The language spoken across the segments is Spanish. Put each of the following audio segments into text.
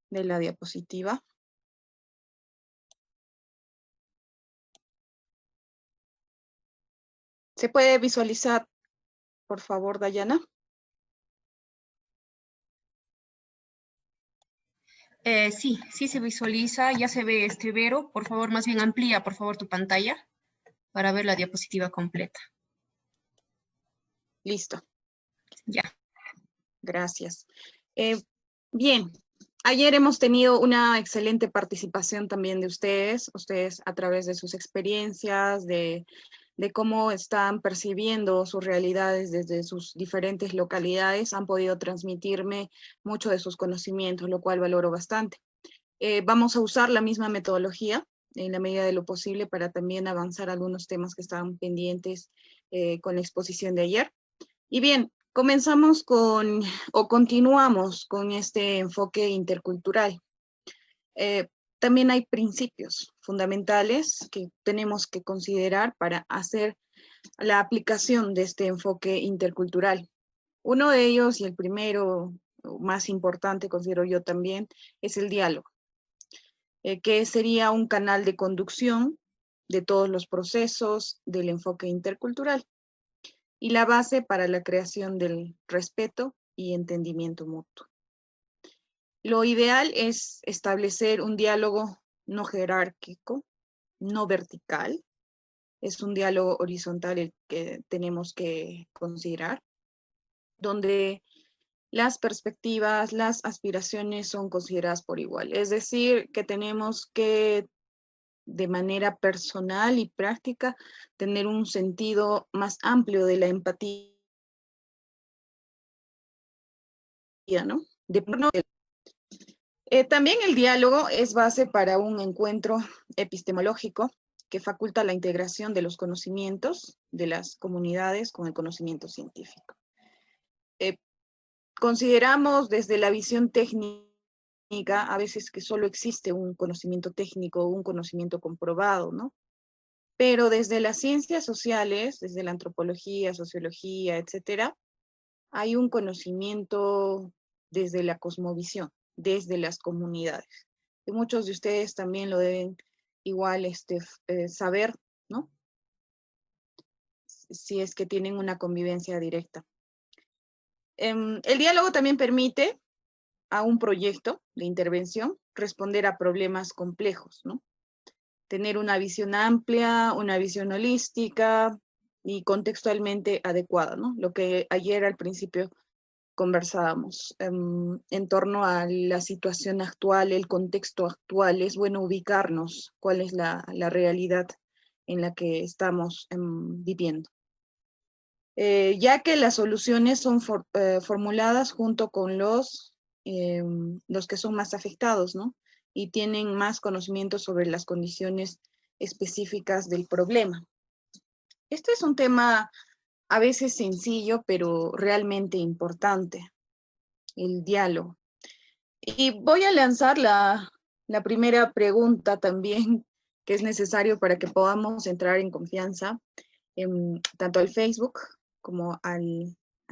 de la diapositiva. ¿Se puede visualizar, por favor, Dayana? Sí, sí se visualiza, ya se ve Vero. Por favor, más bien amplía, por favor, tu pantalla para ver la diapositiva completa. Listo. Ya. Gracias. Bien, ayer hemos tenido una excelente participación también de ustedes a través de sus experiencias, de cómo están percibiendo sus realidades desde sus diferentes localidades, han podido transmitirme mucho de sus conocimientos, lo cual valoro bastante. Vamos a usar la misma metodología en la medida de lo posible para también avanzar algunos temas que estaban pendientes con la exposición de ayer. Y bien, comenzamos continuamos con este enfoque intercultural. También hay principios fundamentales que tenemos que considerar para hacer la aplicación de este enfoque intercultural. Uno de ellos, y el primero, más importante, considero yo también, es el diálogo, que sería un canal de conducción de todos los procesos del enfoque intercultural y la base para la creación del respeto y entendimiento mutuo. Lo ideal es establecer un diálogo no jerárquico, no vertical, es un diálogo horizontal el que tenemos que considerar, donde las perspectivas, las aspiraciones son consideradas por igual. Es decir, que tenemos que, de manera personal y práctica, tener un sentido más amplio de la empatía, ¿no? También el diálogo es base para un encuentro epistemológico que faculta la integración de los conocimientos de las comunidades con el conocimiento científico. Consideramos desde la visión técnica a veces que solo existe un conocimiento técnico, un conocimiento comprobado, ¿no? Pero desde las ciencias sociales, desde la antropología, sociología, etcétera, hay un conocimiento desde la cosmovisión, desde las comunidades. Y muchos de ustedes también lo deben igual saber, ¿no? Si es que tienen una convivencia directa. El diálogo también permite a un proyecto de intervención responder a problemas complejos, ¿no? Tener una visión amplia, una visión holística y contextualmente adecuada, ¿no? Lo que ayer al principio conversábamos en torno a la situación actual, el contexto actual. Es bueno ubicarnos cuál es la realidad en la que estamos viviendo. Ya que las soluciones son formuladas junto con los que son más afectados, ¿no? Y tienen más conocimiento sobre las condiciones específicas del problema. Este es un tema a veces sencillo, pero realmente importante, el diálogo. Y voy a lanzar la primera pregunta también, que es necesario para que podamos entrar en confianza, tanto al Facebook como a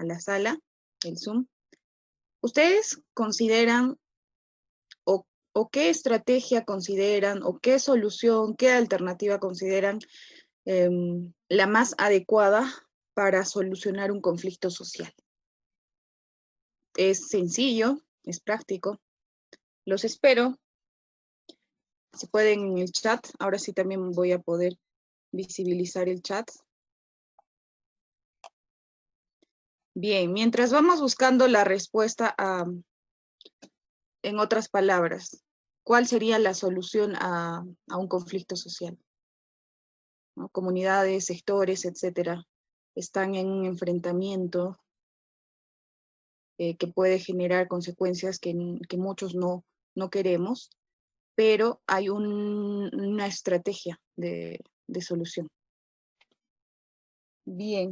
la sala, el Zoom. ¿Ustedes consideran o qué estrategia consideran o qué solución, qué alternativa consideran la más adecuada para solucionar un conflicto social? Es sencillo, es práctico. Los espero. Si pueden en el chat, ahora sí también voy a poder visibilizar el chat. Bien, mientras vamos buscando la respuesta en otras palabras, ¿cuál sería la solución a un conflicto social? ¿No? Comunidades, sectores, etcétera, están en un enfrentamiento que puede generar consecuencias que muchos no queremos, pero hay una estrategia de solución. Bien,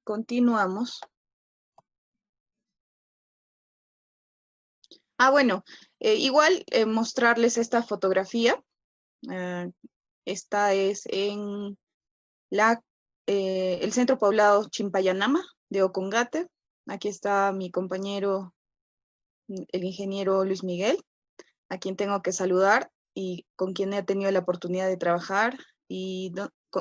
continuamos. Bueno, igual mostrarles esta fotografía. Esta es en el centro poblado Chimpayanama de Ocongate. Aquí está mi compañero, el ingeniero Luis Miguel. a quien tengo que saludar y con quien he tenido la oportunidad de trabajar y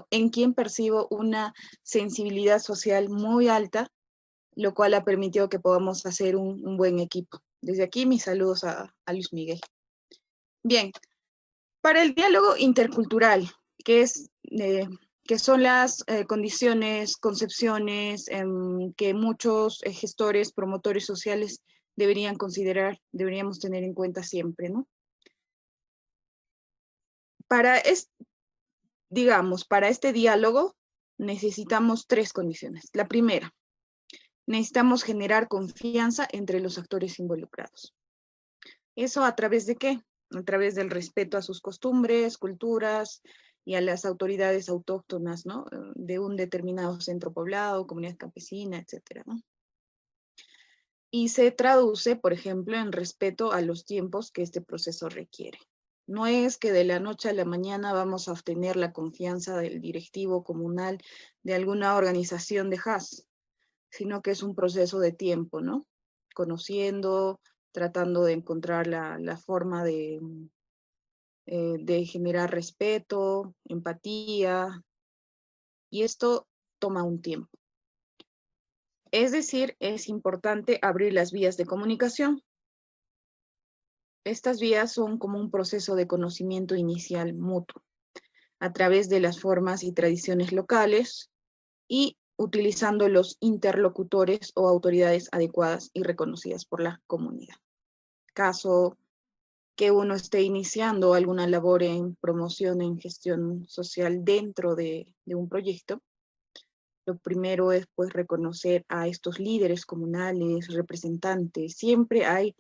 en quien percibo una sensibilidad social muy alta, lo cual ha permitido que podamos hacer un buen equipo. Desde aquí mis saludos a Luis Miguel. Bien, para el diálogo intercultural, que son las condiciones, concepciones que muchos gestores, promotores sociales deberían considerar, deberíamos tener en cuenta siempre, ¿no? Para este diálogo necesitamos 3 condiciones. La primera, necesitamos generar confianza entre los actores involucrados. ¿Eso a través de qué? A través del respeto a sus costumbres, culturas y a las autoridades autóctonas, ¿no? De un determinado centro poblado, comunidad campesina, etcétera, ¿no? Y se traduce, por ejemplo, en respeto a los tiempos que este proceso requiere. No es que de la noche a la mañana vamos a obtener la confianza del directivo comunal de alguna organización de HAS, sino que es un proceso de tiempo, ¿no? Conociendo, tratando de encontrar la forma de generar respeto, empatía, y esto toma un tiempo. Es decir, es importante abrir las vías de comunicación. Estas vías son como un proceso de conocimiento inicial mutuo, a través de las formas y tradiciones locales y utilizando los interlocutores o autoridades adecuadas y reconocidas por la comunidad. Caso que uno esté iniciando alguna labor en promoción, en gestión social dentro de un proyecto, lo primero es pues reconocer a estos líderes comunales, representantes. Siempre hay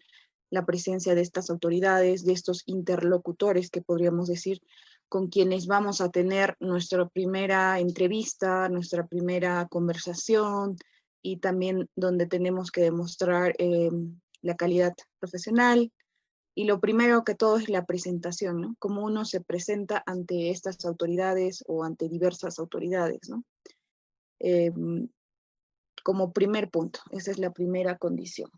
la presencia de estas autoridades, de estos interlocutores que podríamos decir, con quienes vamos a tener nuestra primera entrevista, nuestra primera conversación, y también donde tenemos que demostrar la calidad profesional. Y lo primero que todo es la presentación, ¿no? Cómo uno se presenta ante estas autoridades o ante diversas autoridades, ¿no? Como primer punto, esa es la primera condición.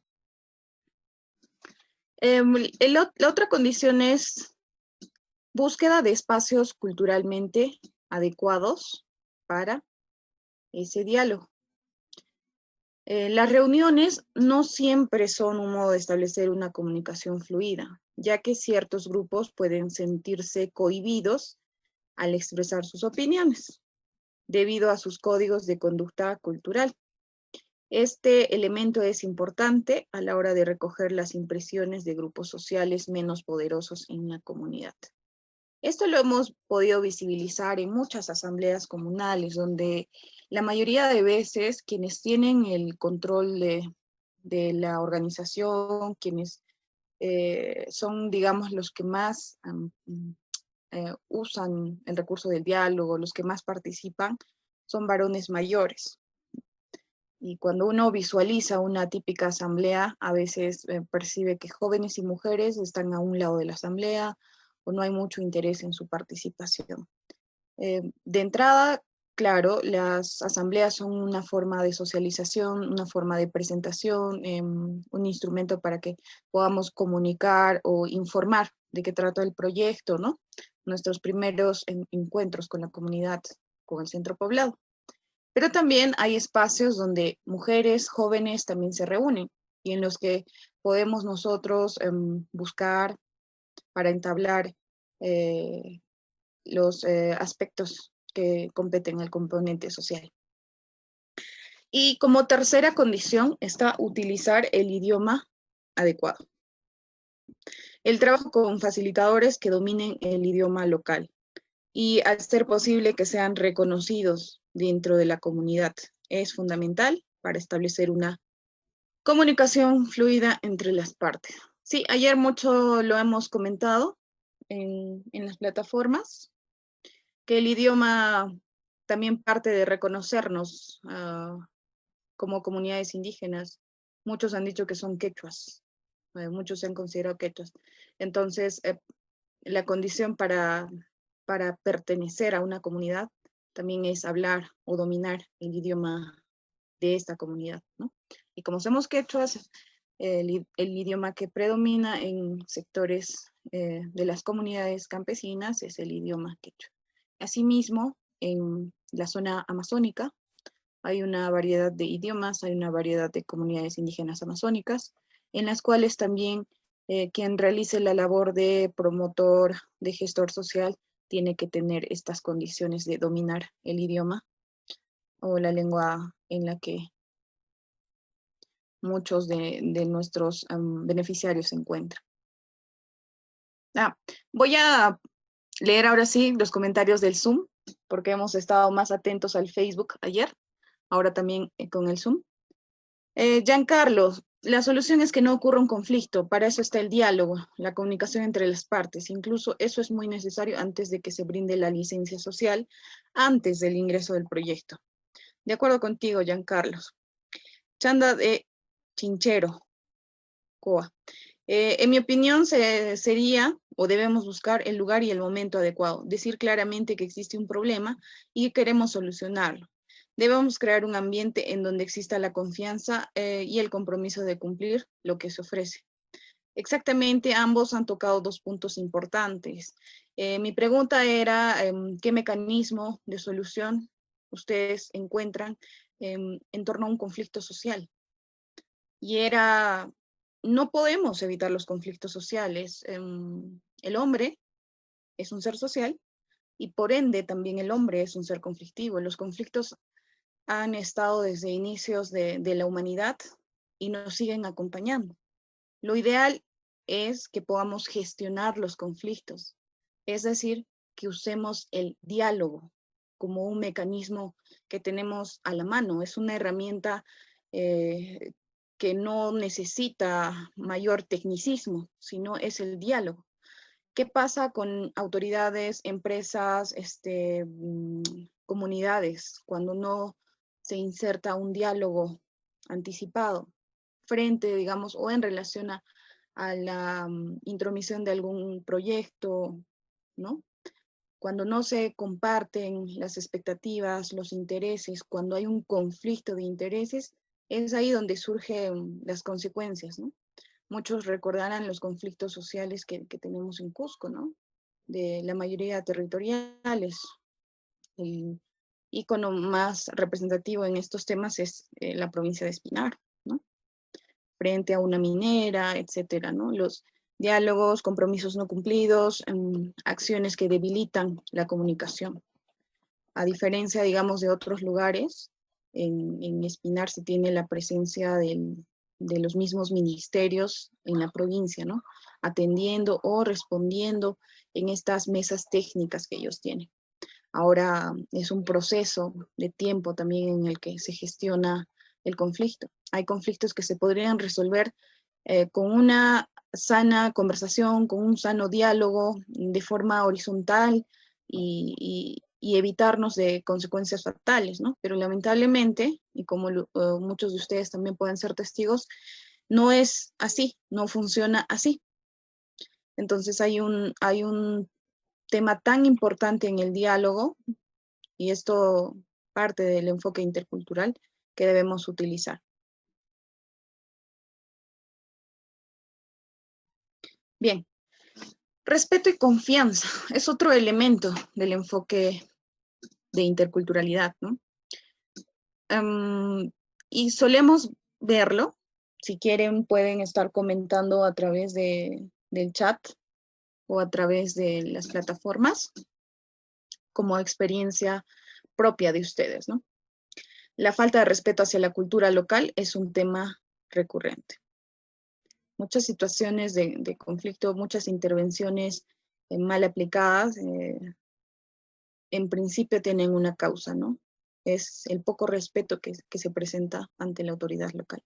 La otra condición es búsqueda de espacios culturalmente adecuados para ese diálogo. Las reuniones no siempre son un modo de establecer una comunicación fluida, ya que ciertos grupos pueden sentirse cohibidos al expresar sus opiniones, debido a sus códigos de conducta cultural. Este elemento es importante a la hora de recoger las impresiones de grupos sociales menos poderosos en la comunidad. Esto lo hemos podido visibilizar en muchas asambleas comunales, donde la mayoría de veces quienes tienen el control de la organización, quienes son, digamos, los que más usan el recurso del diálogo, los que más participan, son varones mayores. Y cuando uno visualiza una típica asamblea, a veces percibe que jóvenes y mujeres están a un lado de la asamblea o no hay mucho interés en su participación. De entrada, claro, las asambleas son una forma de socialización, una forma de presentación, un instrumento para que podamos comunicar o informar de qué trata el proyecto, ¿no? Nuestros primeros encuentros con la comunidad, con el centro poblado. Pero también hay espacios donde mujeres, jóvenes también se reúnen y en los que podemos nosotros buscar para entablar los aspectos que competen al componente social. Y como tercera condición está utilizar el idioma adecuado. El trabajo con facilitadores que dominen el idioma local y al ser posible que sean reconocidos dentro de la comunidad es fundamental para establecer una comunicación fluida entre las partes. Sí, ayer mucho lo hemos comentado en las plataformas, que el idioma también parte de reconocernos como comunidades indígenas. Muchos han dicho que son quechuas, muchos se han considerado quechuas. Entonces, la condición para pertenecer a una comunidad también es hablar o dominar el idioma de esta comunidad, ¿no? Y como somos quechuas, el idioma que predomina en sectores de las comunidades campesinas es el idioma quechua. Asimismo, en la zona amazónica hay una variedad de idiomas, hay una variedad de comunidades indígenas amazónicas, en las cuales también quien realice la labor de promotor, de gestor social, tiene que tener estas condiciones de dominar el idioma o la lengua en la que muchos de nuestros beneficiarios se encuentran. Voy a leer ahora sí los comentarios del Zoom, porque hemos estado más atentos al Facebook ayer, ahora también con el Zoom. Giancarlo, la solución es que no ocurra un conflicto, para eso está el diálogo, la comunicación entre las partes, incluso eso es muy necesario antes de que se brinde la licencia social, antes del ingreso del proyecto. De acuerdo contigo, Giancarlo. Chanda de Chinchero, Coa. En mi opinión sería o debemos buscar el lugar y el momento adecuado, decir claramente que existe un problema y que queremos solucionarlo. Debemos crear un ambiente en donde exista la confianza y el compromiso de cumplir lo que se ofrece. Exactamente, ambos han tocado dos puntos importantes. Mi pregunta era, ¿qué mecanismo de solución ustedes encuentran en torno a un conflicto social? Y era, no podemos evitar los conflictos sociales. El hombre es un ser social y por ende también el hombre es un ser conflictivo. Los conflictos han estado desde inicios de la humanidad y nos siguen acompañando. Lo ideal es que podamos gestionar los conflictos, es decir, que usemos el diálogo como un mecanismo que tenemos a la mano. Es una herramienta que no necesita mayor tecnicismo, sino es el diálogo. ¿Qué pasa con autoridades, empresas, comunidades, cuando no se inserta un diálogo anticipado frente, digamos, o en relación a la intromisión de algún proyecto, ¿no? Cuando no se comparten las expectativas, los intereses, cuando hay un conflicto de intereses, es ahí donde surgen las consecuencias, ¿no? Muchos recordarán los conflictos sociales que tenemos en Cusco, ¿no? De la mayoría territoriales. El ícono más representativo en estos temas es la provincia de Espinar, ¿no? Frente a una minera, etcétera, ¿no? Los diálogos, compromisos no cumplidos, acciones que debilitan la comunicación. A diferencia, digamos, de otros lugares, en Espinar se tiene la presencia de los mismos ministerios en la provincia, ¿no? Atendiendo o respondiendo en estas mesas técnicas que ellos tienen. Ahora es un proceso de tiempo también en el que se gestiona el conflicto. Hay conflictos que se podrían resolver con una sana conversación, con un sano diálogo, de forma horizontal y evitarnos de consecuencias fatales, ¿no? Pero lamentablemente, y como muchos de ustedes también pueden ser testigos, no es así, no funciona así. Entonces hay un tema tan importante en el diálogo, y esto parte del enfoque intercultural que debemos utilizar. Bien, respeto y confianza es otro elemento del enfoque de interculturalidad, ¿no? Y solemos verlo, si quieren pueden estar comentando a través del chat o a través de las plataformas como experiencia propia de ustedes, ¿no? La falta de respeto hacia la cultura local es un tema recurrente. Muchas situaciones de conflicto, muchas intervenciones mal aplicadas, en principio tienen una causa, ¿no? Es el poco respeto que se presenta ante la autoridad local.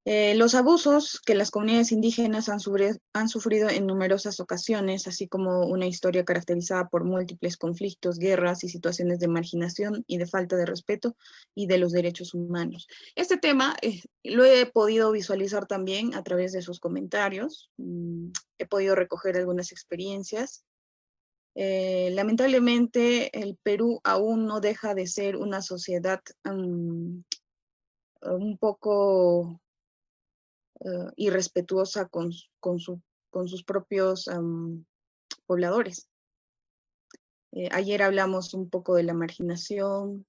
Los abusos que las comunidades indígenas han sufrido en numerosas ocasiones, así como una historia caracterizada por múltiples conflictos, guerras y situaciones de marginación y de falta de respeto y de los derechos humanos. Este tema lo he podido visualizar también a través de sus comentarios. He podido recoger algunas experiencias. Lamentablemente, el Perú aún no deja de ser una sociedad un poco irrespetuosa con su con sus propios pobladores. Ayer hablamos un poco de la marginación,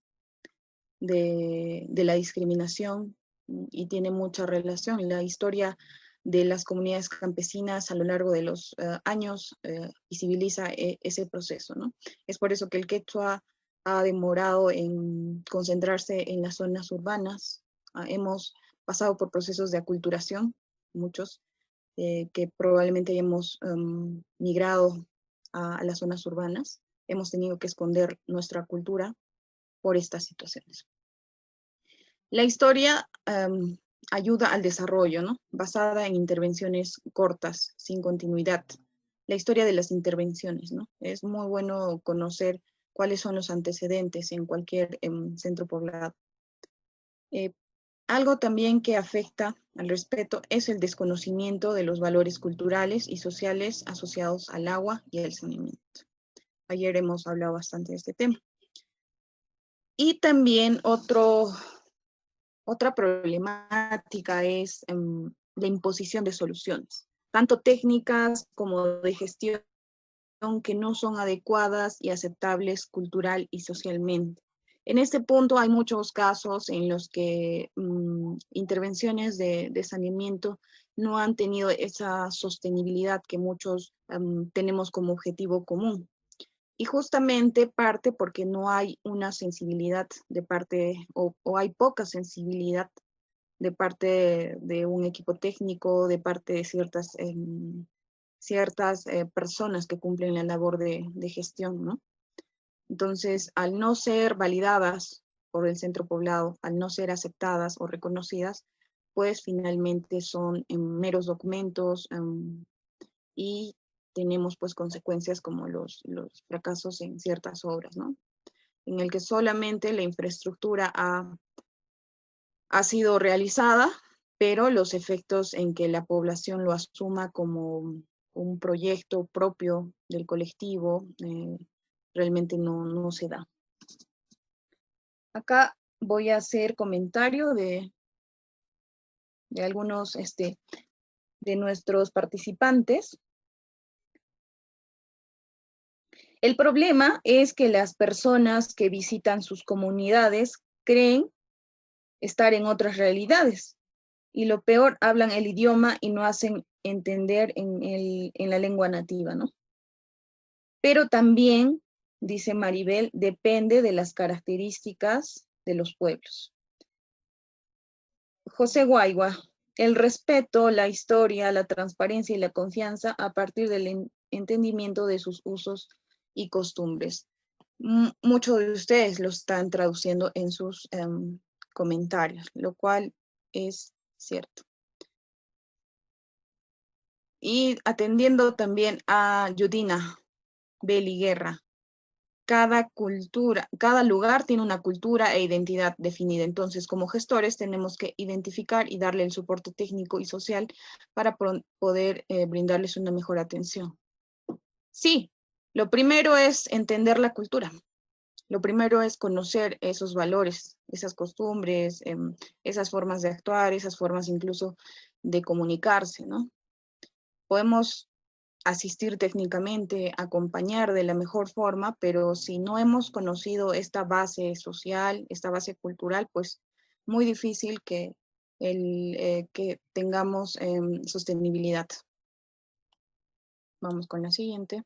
de la discriminación, y tiene mucha relación. La historia de las comunidades campesinas a lo largo de los años visibiliza ese proceso, ¿no? Es por eso que el quechua ha demorado en concentrarse en las zonas urbanas. Hemos pasado por procesos de aculturación, muchos, que probablemente hayamos migrado a las zonas urbanas. Hemos tenido que esconder nuestra cultura por estas situaciones. La historia ayuda al desarrollo, ¿no? Basada en intervenciones cortas, sin continuidad. La historia de las intervenciones, ¿no? Es muy bueno conocer cuáles son los antecedentes en cualquier centro poblado. Algo también que afecta al respeto es el desconocimiento de los valores culturales y sociales asociados al agua y al saneamiento. Ayer hemos hablado bastante de este tema. Y también otra problemática es la imposición de soluciones, tanto técnicas como de gestión, que no son adecuadas y aceptables cultural y socialmente. En este punto hay muchos casos en los que intervenciones de saneamiento no han tenido esa sostenibilidad que muchos tenemos como objetivo común. Y justamente parte porque no hay una sensibilidad de parte, o hay poca sensibilidad de parte de un equipo técnico, de parte de ciertas personas que cumplen la labor de gestión, ¿no? Entonces, al no ser validadas por el centro poblado, al no ser aceptadas o reconocidas, pues finalmente son meros documentos y tenemos pues consecuencias como los fracasos en ciertas obras, ¿no? En el que solamente la infraestructura ha sido realizada, pero los efectos en que la población lo asuma como un proyecto propio del colectivo realmente no se da. Acá voy a hacer comentario de algunos de nuestros participantes. El problema es que las personas que visitan sus comunidades creen estar en otras realidades. Y lo peor, hablan el idioma y no hacen entender en la lengua nativa, ¿no? Pero también, dice Maribel, depende de las características de los pueblos. José Guaigua, el respeto, la historia, la transparencia y la confianza a partir del entendimiento de sus usos y costumbres. Muchos de ustedes lo están traduciendo en sus comentarios, lo cual es cierto. Y atendiendo también a Yudina Beli Guerra, cada lugar tiene una cultura e identidad definida. Entonces, como gestores tenemos que identificar y darle el soporte técnico y social para poder brindarles una mejor atención. Sí, lo primero es entender la cultura. Lo primero es conocer esos valores, esas costumbres, esas formas de actuar, esas formas incluso de comunicarse, ¿no? Podemos asistir técnicamente, acompañar de la mejor forma, pero si no hemos conocido esta base social, esta base cultural, pues muy difícil que tengamos sostenibilidad. Vamos con la siguiente.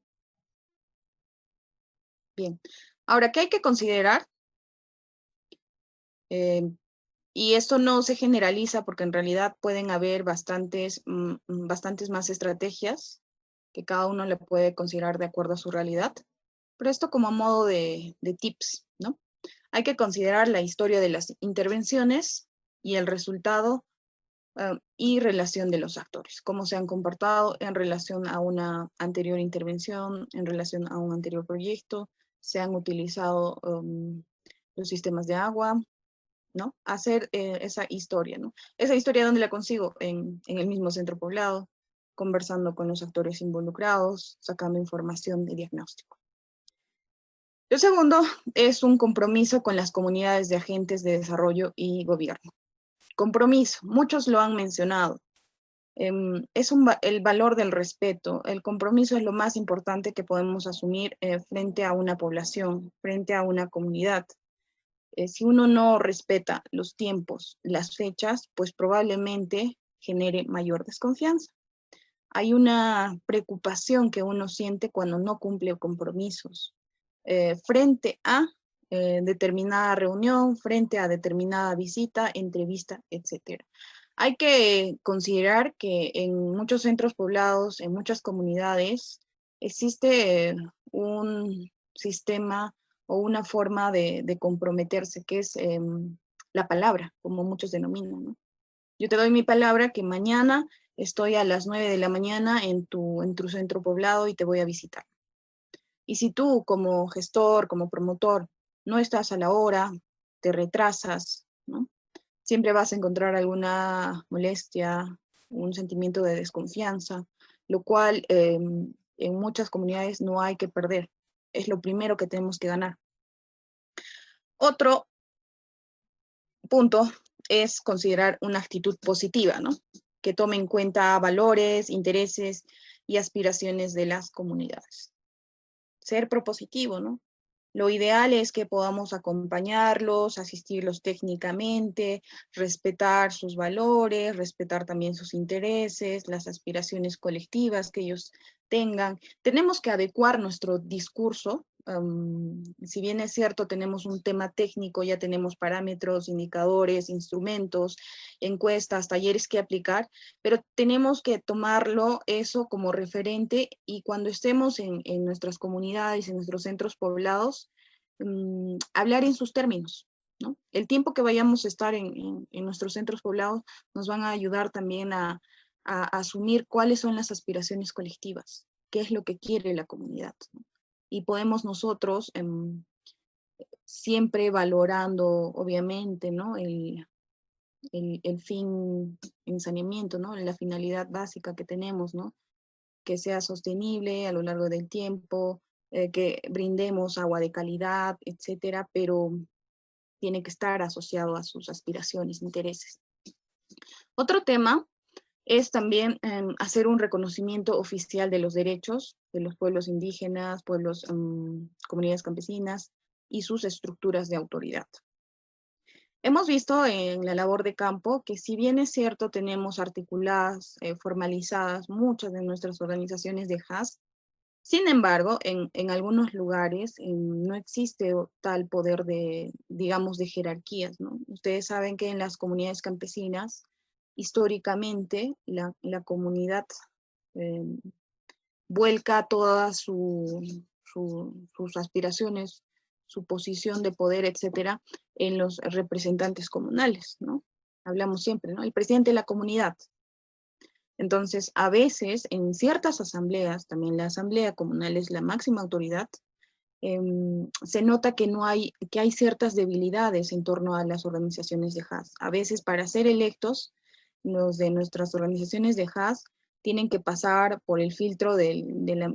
Bien, ahora, ¿qué hay que considerar? Y esto no se generaliza porque en realidad pueden haber bastantes más estrategias que cada uno le puede considerar de acuerdo a su realidad, pero esto como a modo de tips, ¿no? Hay que considerar la historia de las intervenciones y el resultado y relación de los actores, cómo se han comportado en relación a una anterior intervención, en relación a un anterior proyecto, se han utilizado los sistemas de agua, ¿no? Hacer esa historia, ¿no? Esa historia, ¿dónde la consigo? En el mismo centro poblado, conversando con los actores involucrados, sacando información de diagnóstico. Lo segundo es un compromiso con las comunidades de agentes de desarrollo y gobierno. Compromiso, muchos lo han mencionado. Es el valor del respeto. El compromiso es lo más importante que podemos asumir frente a una población, frente a una comunidad. Si uno no respeta los tiempos, las fechas, pues probablemente genere mayor desconfianza. Hay una preocupación que uno siente cuando no cumple compromisos frente a determinada reunión, frente a determinada visita, entrevista, etc. Hay que considerar que en muchos centros poblados, en muchas comunidades, existe un sistema o una forma de comprometerse, que es la palabra, como muchos denominan, ¿no? Yo te doy mi palabra que mañana estoy a las 9 de la mañana en tu centro poblado y te voy a visitar. Y si tú como gestor, como promotor, no estás a la hora, te retrasas, ¿no? Siempre vas a encontrar alguna molestia, un sentimiento de desconfianza, lo cual en muchas comunidades no hay que perder. Es lo primero que tenemos que ganar. Otro punto es considerar una actitud positiva, ¿no? Que tome en cuenta valores, intereses y aspiraciones de las comunidades. Ser propositivo, ¿no? Lo ideal es que podamos acompañarlos, asistirlos técnicamente, respetar sus valores, respetar también sus intereses, las aspiraciones colectivas que ellos tengan. Tenemos que adecuar nuestro discurso. Si bien es cierto, tenemos un tema técnico, ya tenemos parámetros, indicadores, instrumentos, encuestas, talleres que aplicar, pero tenemos que tomarlo eso como referente y cuando estemos en nuestras comunidades, en nuestros centros poblados, hablar en sus términos, ¿no? El tiempo que vayamos a estar en nuestros centros poblados nos van a ayudar también a asumir cuáles son las aspiraciones colectivas, qué es lo que quiere la comunidad, ¿no? Y podemos nosotros, siempre valorando, obviamente, ¿no? El fin en saneamiento, ¿no? La finalidad básica que tenemos, ¿no? Que sea sostenible a lo largo del tiempo, que brindemos agua de calidad, etcétera, pero tiene que estar asociado a sus aspiraciones, intereses. Otro tema es también hacer un reconocimiento oficial de los derechos de los pueblos indígenas, pueblos, comunidades campesinas y sus estructuras de autoridad. Hemos visto en la labor de campo que si bien es cierto tenemos articuladas, formalizadas muchas de nuestras organizaciones de HAS, sin embargo, en algunos lugares no existe tal poder de, digamos, de jerarquías, ¿no? Ustedes saben que en las comunidades campesinas, históricamente, la comunidad eh, vuelca todas sus aspiraciones, su posición de poder, etcétera, en los representantes comunales, ¿no? Hablamos siempre, ¿no? El presidente de la comunidad. Entonces, a veces, en ciertas asambleas, también la asamblea comunal es la máxima autoridad, se nota que que hay ciertas debilidades en torno a las organizaciones de HAS. A veces, para ser electos, los de nuestras organizaciones de HAS tienen que pasar por el filtro del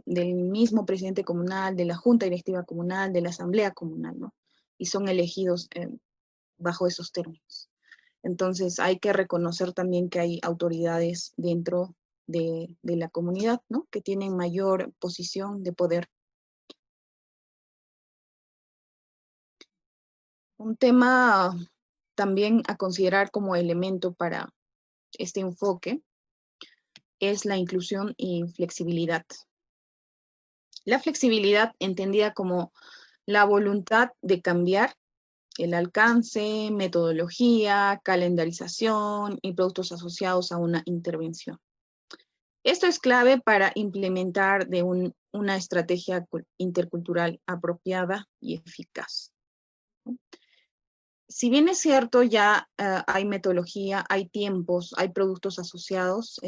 mismo presidente comunal, de la junta directiva comunal, de la asamblea comunal, ¿no? Y son elegidos bajo esos términos. Entonces hay que reconocer también que hay autoridades dentro de la comunidad, ¿no? Que tienen mayor posición de poder. Un tema también a considerar como elemento para este enfoque es la inclusión y flexibilidad. La flexibilidad entendida como la voluntad de cambiar el alcance, metodología, calendarización y productos asociados a una intervención. Esto es clave para implementar una estrategia intercultural apropiada y eficaz. Si bien es cierto, ya hay metodología, hay tiempos, hay productos asociados,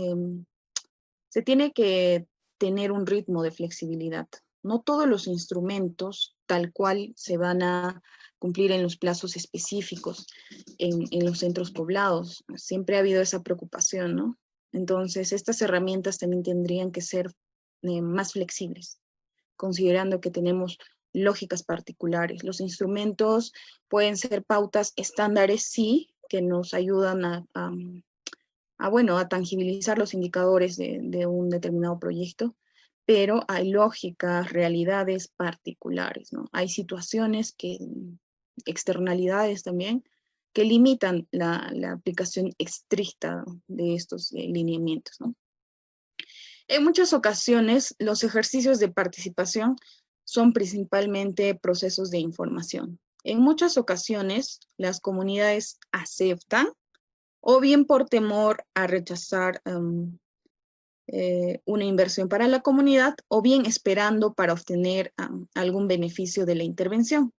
se tiene que tener un ritmo de flexibilidad. No todos los instrumentos tal cual se van a cumplir en los plazos específicos en los centros poblados. Siempre ha habido esa preocupación, ¿no? Entonces, estas herramientas también tendrían que ser más flexibles, considerando que tenemos lógicas particulares. Los instrumentos pueden ser pautas estándares, sí, que nos ayudan a tangibilizar los indicadores de un determinado proyecto, pero hay lógicas, realidades particulares, ¿no? Hay situaciones externalidades también, que limitan la aplicación estricta de estos lineamientos, ¿no? En muchas ocasiones, los ejercicios de participación son principalmente procesos de información. En muchas ocasiones, las comunidades aceptan, o bien por temor a rechazar una inversión para la comunidad, o bien esperando para obtener algún beneficio de la intervención,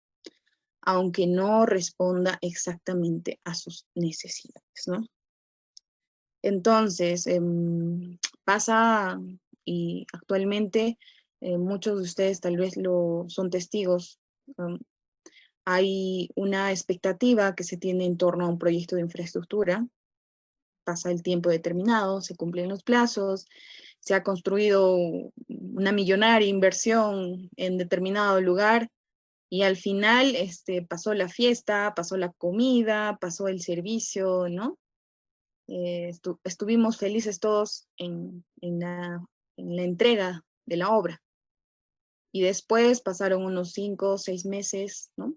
aunque no responda exactamente a sus necesidades, ¿no? Entonces, pasa, y actualmente muchos de ustedes tal vez son testigos, hay una expectativa que se tiene en torno a un proyecto de infraestructura, pasa el tiempo determinado, se cumplen los plazos, se ha construido una millonaria inversión en determinado lugar, y al final pasó la fiesta, pasó la comida, pasó el servicio, ¿no? Estuvimos felices todos en la entrega de la obra. Y después pasaron unos 5 o 6 meses, ¿no?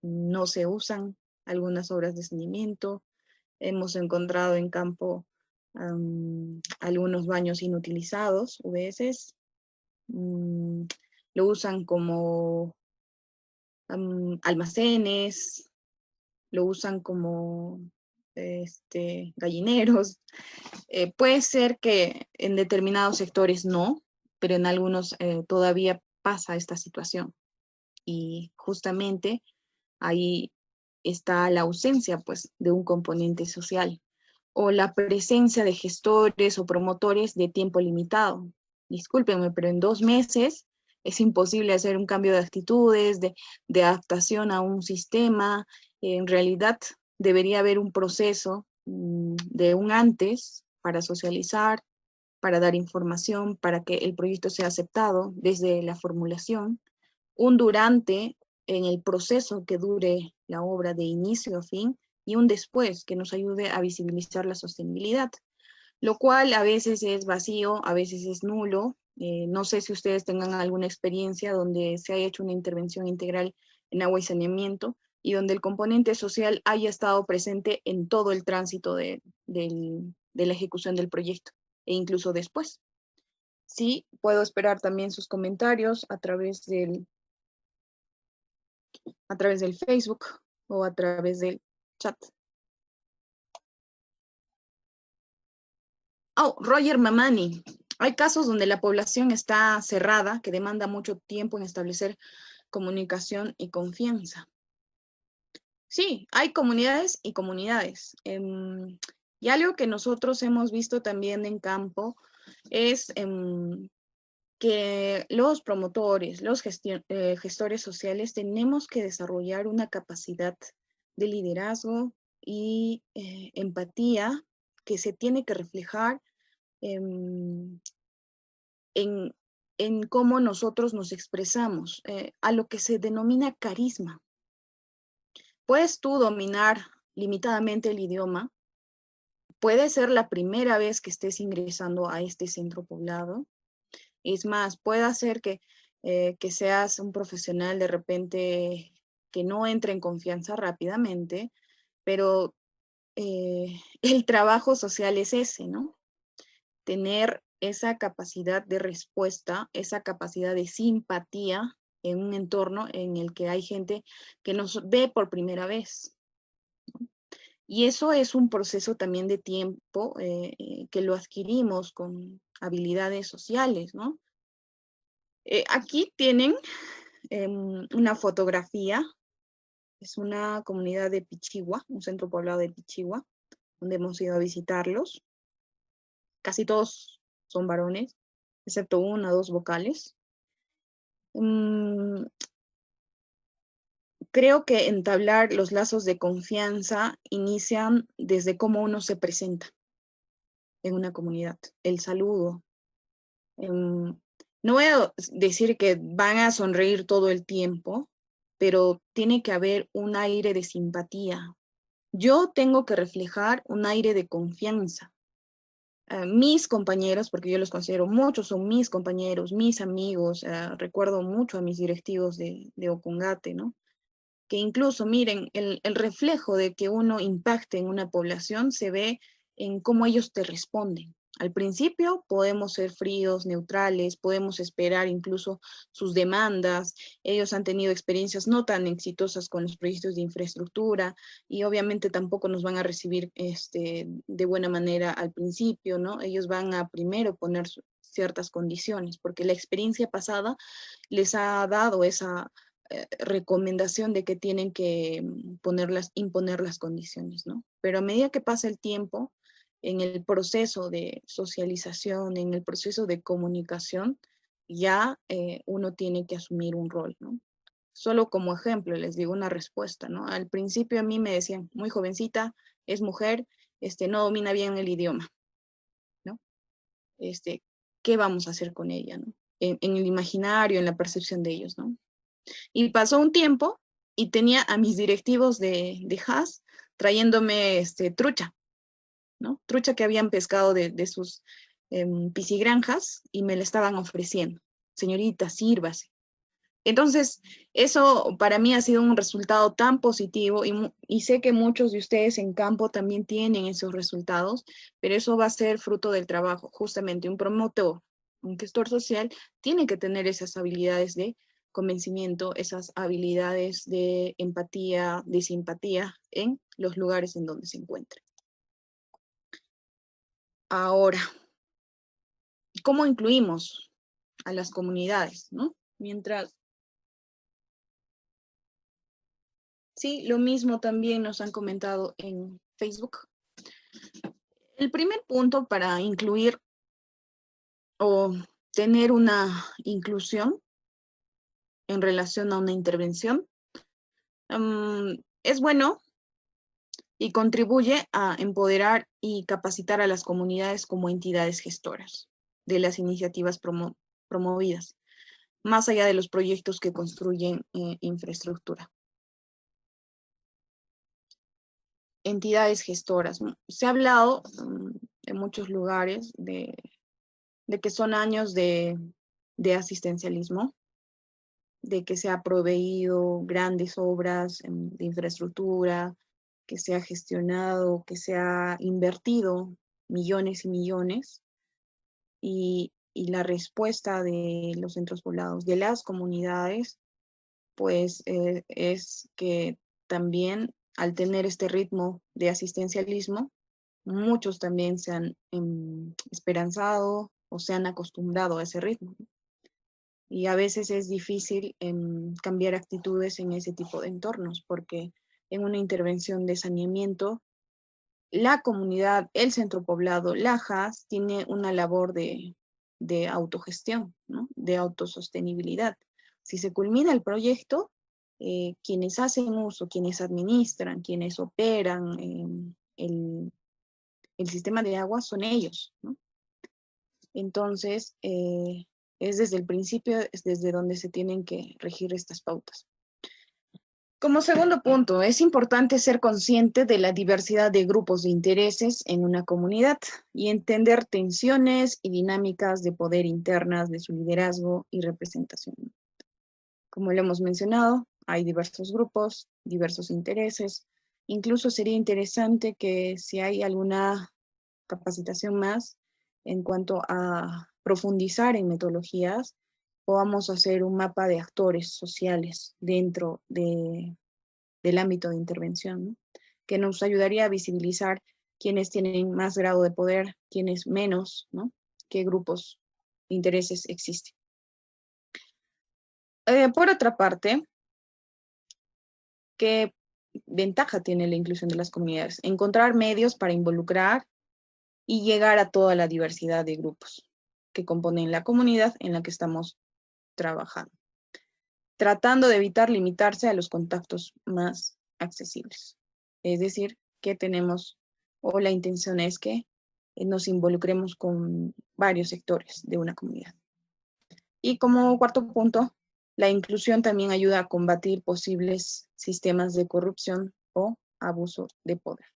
No se usan algunas obras de saneamiento. Hemos encontrado en campo algunos baños inutilizados, UBS. Lo usan como almacenes, lo usan como gallineros. Puede ser que en determinados sectores no, pero en algunos todavía pasa esta situación. Y justamente ahí está la ausencia, pues, de un componente social, o la presencia de gestores o promotores de tiempo limitado. Discúlpenme, pero en 2 meses es imposible hacer un cambio de actitudes, de adaptación a un sistema. En realidad debería haber un proceso de un antes para socializar, para dar información, para que el proyecto sea aceptado desde la formulación, un durante en el proceso que dure la obra de inicio a fin, y un después que nos ayude a visibilizar la sostenibilidad, lo cual a veces es vacío, a veces es nulo. No sé si ustedes tengan alguna experiencia donde se haya hecho una intervención integral en agua y saneamiento y donde el componente social haya estado presente en todo el tránsito de la ejecución del proyecto e incluso después. Sí, puedo esperar también sus comentarios a través del Facebook o a través del chat. Oh, Roger Mamani. Hay casos donde la población está cerrada, que demanda mucho tiempo en establecer comunicación y confianza. Sí, hay comunidades y comunidades. Y algo que nosotros hemos visto también en campo es que los promotores, los gestores sociales tenemos que desarrollar una capacidad de liderazgo y empatía que se tiene que reflejar en, en cómo nosotros nos expresamos, a lo que se denomina carisma. Puedes tú dominar limitadamente el idioma, puede ser la primera vez que estés ingresando a este centro poblado. Es más, puede ser que seas un profesional de repente que no entre en confianza rápidamente, pero el trabajo social es ese, ¿no? Tener esa capacidad de respuesta, esa capacidad de simpatía en un entorno en el que hay gente que nos ve por primera vez. Y eso es un proceso también de tiempo que lo adquirimos con habilidades sociales, ¿no? Aquí tienen una fotografía, es una comunidad de Pichigua, un centro poblado de Pichigua, donde hemos ido a visitarlos. Casi todos son varones, excepto 1 o 2 vocales. Creo que entablar los lazos de confianza inician desde cómo uno se presenta en una comunidad, el saludo. No voy a decir que van a sonreír todo el tiempo, pero tiene que haber un aire de simpatía. Yo tengo que reflejar un aire de confianza. mis compañeros, porque yo los considero muchos, son mis compañeros, mis amigos, recuerdo mucho a mis directivos de Ocungate, ¿no? Que incluso, miren, el reflejo de que uno impacte en una población se ve en cómo ellos te responden. Al principio podemos ser fríos, neutrales, podemos esperar incluso sus demandas. Ellos han tenido experiencias no tan exitosas con los proyectos de infraestructura y obviamente tampoco nos van a recibir de buena manera al principio, ¿no? Ellos van a primero poner ciertas condiciones, porque la experiencia pasada les ha dado esa recomendación de que tienen que imponer las condiciones, ¿no? Pero a medida que pasa el tiempo, en el proceso de socialización, en el proceso de comunicación, ya uno tiene que asumir un rol, ¿no? Solo como ejemplo, les digo una respuesta, ¿no? Al principio a mí me decían, muy jovencita, es mujer, no domina bien el idioma, ¿no? ¿Qué vamos a hacer con ella, ¿no? En el imaginario, en la percepción de ellos, ¿no? Y pasó un tiempo y tenía a mis directivos de Haas trayéndome trucha, ¿no? Trucha que habían pescado de sus piscigranjas y me la estaban ofreciendo. Señorita, sírvase. Entonces, eso para mí ha sido un resultado tan positivo y sé que muchos de ustedes en campo también tienen esos resultados, pero eso va a ser fruto del trabajo. Justamente un promotor, un gestor social, tiene que tener esas habilidades de convencimiento, esas habilidades de empatía, de simpatía en los lugares en donde se encuentre. Ahora, ¿cómo incluimos a las comunidades, ¿no? Sí, lo mismo también nos han comentado en Facebook. El primer punto para incluir o tener una inclusión en relación a una intervención es bueno y contribuye a empoderar y capacitar a las comunidades como entidades gestoras de las iniciativas promovidas, más allá de los proyectos que construyen infraestructura. Entidades gestoras. Se ha hablado en muchos lugares de que son años de asistencialismo, de que se ha proveído grandes obras de infraestructura, que se ha gestionado, que se ha invertido millones y millones, y la respuesta de los centros poblados, de las comunidades, pues es que también al tener este ritmo de asistencialismo, muchos también se han esperanzado o se han acostumbrado a ese ritmo. Y a veces es difícil cambiar actitudes en ese tipo de entornos, porque en una intervención de saneamiento, la comunidad, el centro poblado, la JAS, tiene una labor de autogestión, ¿no? De autosostenibilidad. Si se culmina el proyecto, quienes hacen uso, quienes administran, quienes operan el sistema de agua son ellos, ¿no? Entonces, es desde el principio, es desde donde se tienen que regir estas pautas. Como segundo punto, es importante ser consciente de la diversidad de grupos de intereses en una comunidad y entender tensiones y dinámicas de poder internas de su liderazgo y representación. Como lo hemos mencionado, hay diversos grupos, diversos intereses. Incluso sería interesante que si hay alguna capacitación más en cuanto a profundizar en metodologías, podamos hacer un mapa de actores sociales dentro del ámbito de intervención, ¿no? Que nos ayudaría a visibilizar quiénes tienen más grado de poder, quiénes menos, ¿no? Qué grupos de intereses existen. Por otra parte, ¿qué ventaja tiene la inclusión de las comunidades? Encontrar medios para involucrar y llegar a toda la diversidad de grupos que componen la comunidad en la que estamos trabajando, tratando de evitar limitarse a los contactos más accesibles. Es decir, que tenemos, o la intención es que nos involucremos con varios sectores de una comunidad. Y como cuarto punto, la inclusión también ayuda a combatir posibles sistemas de corrupción o abuso de poder.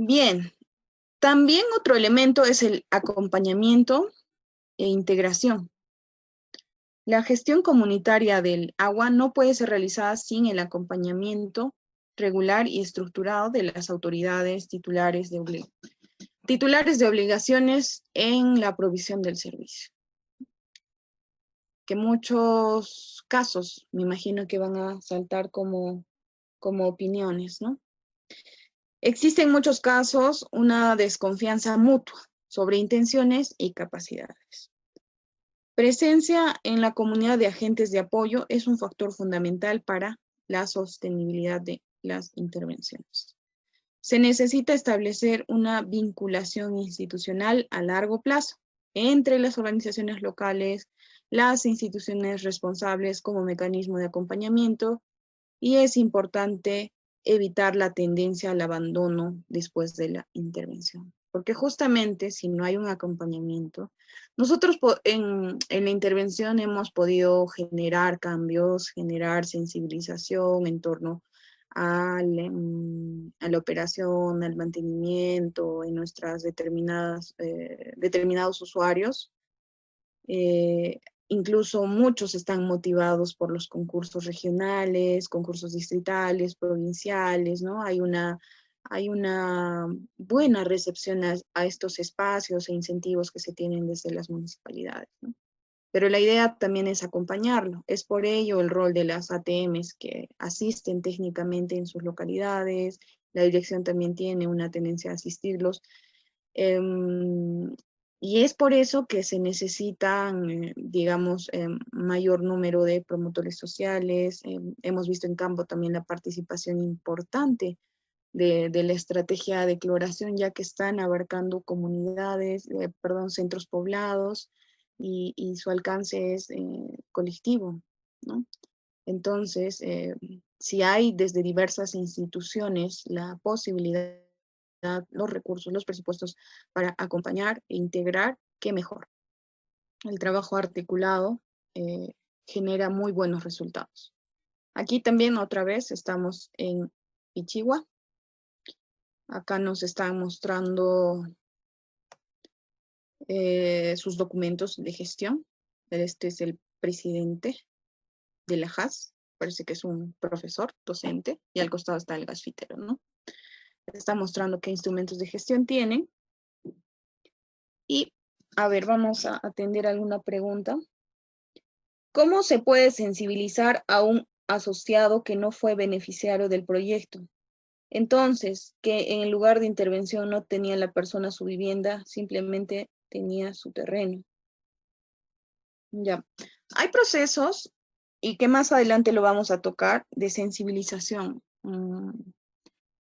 Bien, también otro elemento es el acompañamiento e integración. La gestión comunitaria del agua no puede ser realizada sin el acompañamiento regular y estructurado de las autoridades titulares de obligaciones en la provisión del servicio. Que muchos casos, me imagino que van a saltar como opiniones, ¿no? Existe en muchos casos una desconfianza mutua sobre intenciones y capacidades. Presencia en la comunidad de agentes de apoyo es un factor fundamental para la sostenibilidad de las intervenciones. Se necesita establecer una vinculación institucional a largo plazo entre las organizaciones locales, las instituciones responsables como mecanismo de acompañamiento, y es importante evitar la tendencia al abandono después de la intervención. Porque justamente si no hay un acompañamiento, nosotros en la intervención hemos podido generar cambios, generar sensibilización en torno a la operación, al mantenimiento en nuestras determinados usuarios. Incluso muchos están motivados por los concursos regionales, concursos distritales, provinciales, ¿no? Hay una buena recepción a estos espacios e incentivos que se tienen desde las municipalidades, ¿no? Pero la idea también es acompañarlo. Es por ello el rol de las ATMs que asisten técnicamente en sus localidades. La dirección también tiene una tendencia a asistirlos. Y es por eso que se necesitan, digamos, mayor número de promotores sociales. Hemos visto en campo también la participación importante de la estrategia de cloración, ya que están abarcando comunidades, centros poblados, y su alcance es colectivo, ¿no? Entonces, si hay desde diversas instituciones la posibilidad, los recursos, los presupuestos para acompañar e integrar, qué mejor. El trabajo articulado genera muy buenos resultados. Aquí también otra vez estamos en Pichigua. Acá nos están mostrando sus documentos de gestión. Este es el presidente de la JAS, parece que es un profesor, docente, y al costado está el gasfitero, ¿no? Está mostrando qué instrumentos de gestión tienen. Y, a ver, vamos a atender alguna pregunta. ¿Cómo se puede sensibilizar a un asociado que no fue beneficiario del proyecto? Entonces, que en lugar de intervención no tenía la persona su vivienda, simplemente tenía su terreno. Ya. Hay procesos, y que más adelante lo vamos a tocar, de sensibilización.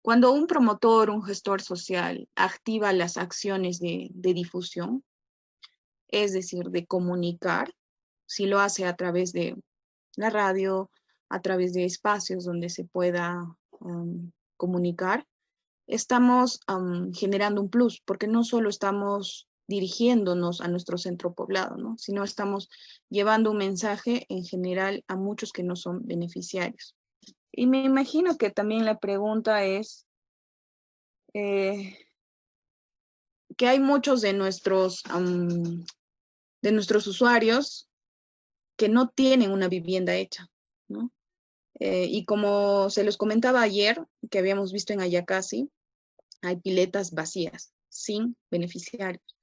Cuando un promotor, un gestor social, activa las acciones de difusión, es decir, de comunicar, si lo hace a través de la radio, a través de espacios donde se pueda comunicar, estamos generando un plus, porque no solo estamos dirigiéndonos a nuestro centro poblado, ¿no? Sino estamos llevando un mensaje en general a muchos que no son beneficiarios. Y me imagino que también la pregunta es que hay muchos de nuestros usuarios que no tienen una vivienda hecha, ¿no? Y como se los comentaba ayer, que habíamos visto en Ayacasi, hay piletas vacías, sin beneficiarios.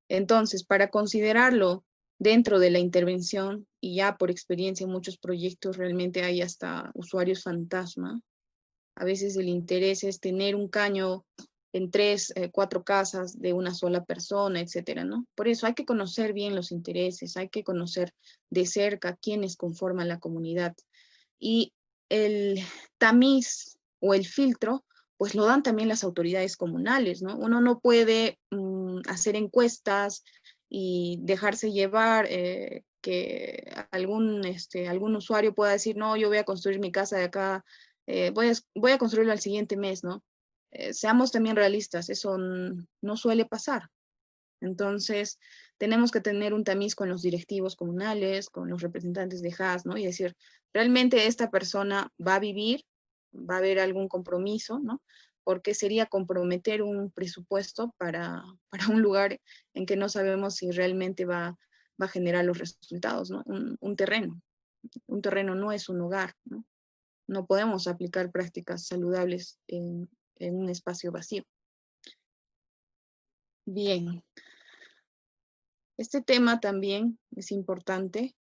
Entonces, para considerarlo dentro de la intervención, y ya por experiencia en muchos proyectos realmente hay hasta usuarios fantasma, a veces el interés es tener un caño en 3, 4 casas de una sola persona, etcétera, ¿no? Por eso hay que conocer bien los intereses, hay que conocer de cerca quiénes conforman la comunidad. Y el tamiz o el filtro, pues lo dan también las autoridades comunales, ¿no? Uno no puede hacer encuestas y dejarse llevar, que algún usuario pueda decir, no, yo voy a construir mi casa de acá, voy a construirlo al siguiente mes, ¿no? Seamos también realistas, eso no suele pasar. Entonces, tenemos que tener un tamiz con los directivos comunales, con los representantes de JAS, ¿no? Y decir, realmente esta persona va a vivir, va a haber algún compromiso, ¿no? porque sería comprometer un presupuesto para un lugar en que no sabemos si realmente va a generar los resultados, ¿no? Un terreno. Un terreno no es un hogar, ¿no? No podemos aplicar prácticas saludables en un espacio vacío. Bien, este tema también es importante.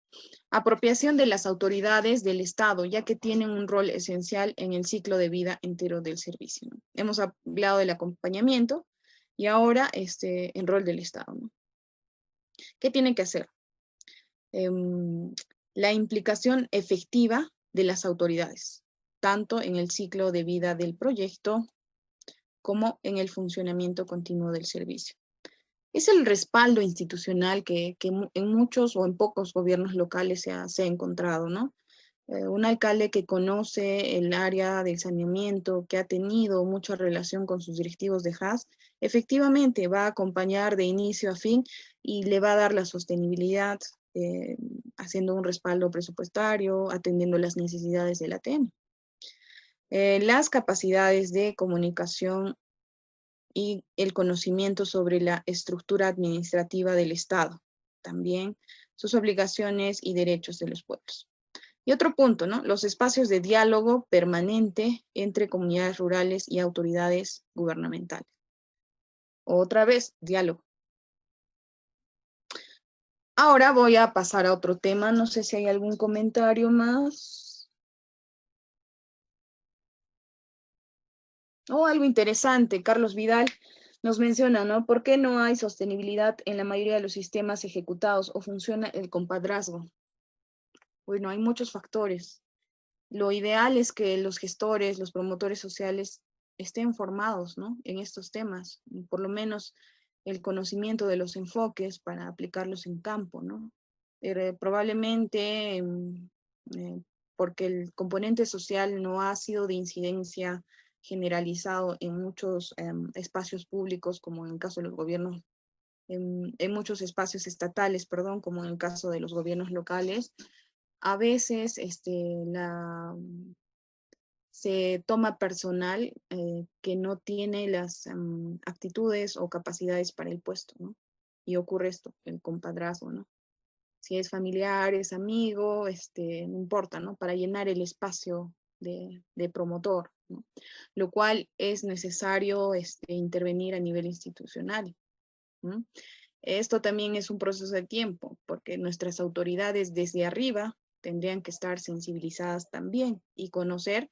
Apropiación de las autoridades del Estado, ya que tienen un rol esencial en el ciclo de vida entero del servicio, ¿no? Hemos hablado del acompañamiento y ahora el rol del Estado, ¿no? ¿Qué tienen que hacer? La implicación efectiva de las autoridades, tanto en el ciclo de vida del proyecto como en el funcionamiento continuo del servicio. Es el respaldo institucional que en muchos o en pocos gobiernos locales se ha encontrado, ¿no? Un alcalde que conoce el área del saneamiento, que ha tenido mucha relación con sus directivos de HAS, efectivamente va a acompañar de inicio a fin y le va a dar la sostenibilidad, haciendo un respaldo presupuestario, atendiendo las necesidades del ATM. Las capacidades de comunicación y el conocimiento sobre la estructura administrativa del Estado, también sus obligaciones y derechos de los pueblos. Y otro punto, ¿no? Los espacios de diálogo permanente entre comunidades rurales y autoridades gubernamentales. Otra vez, diálogo. Ahora voy a pasar a otro tema, no sé si hay algún comentario más. Algo interesante, Carlos Vidal nos menciona, ¿no? ¿Por qué no hay sostenibilidad en la mayoría de los sistemas ejecutados o funciona el compadrazgo? Bueno, hay muchos factores. Lo ideal es que los gestores, los promotores sociales estén formados, ¿no? En estos temas, y por lo menos el conocimiento de los enfoques para aplicarlos en campo, ¿no? Probablemente porque el componente social no ha sido de incidencia generalizado en muchos espacios públicos, como en el caso de los gobiernos, en muchos espacios estatales, perdón, como en el caso de los gobiernos locales. A veces se toma personal que no tiene las aptitudes o capacidades para el puesto, ¿no? Y ocurre esto, el compadrazgo, ¿no? Si es familiar, es amigo, no importa, ¿no? Para llenar el espacio de promotor, ¿no? Lo cual es necesario intervenir a nivel institucional, ¿no? Esto también es un proceso de tiempo, porque nuestras autoridades desde arriba tendrían que estar sensibilizadas también y conocer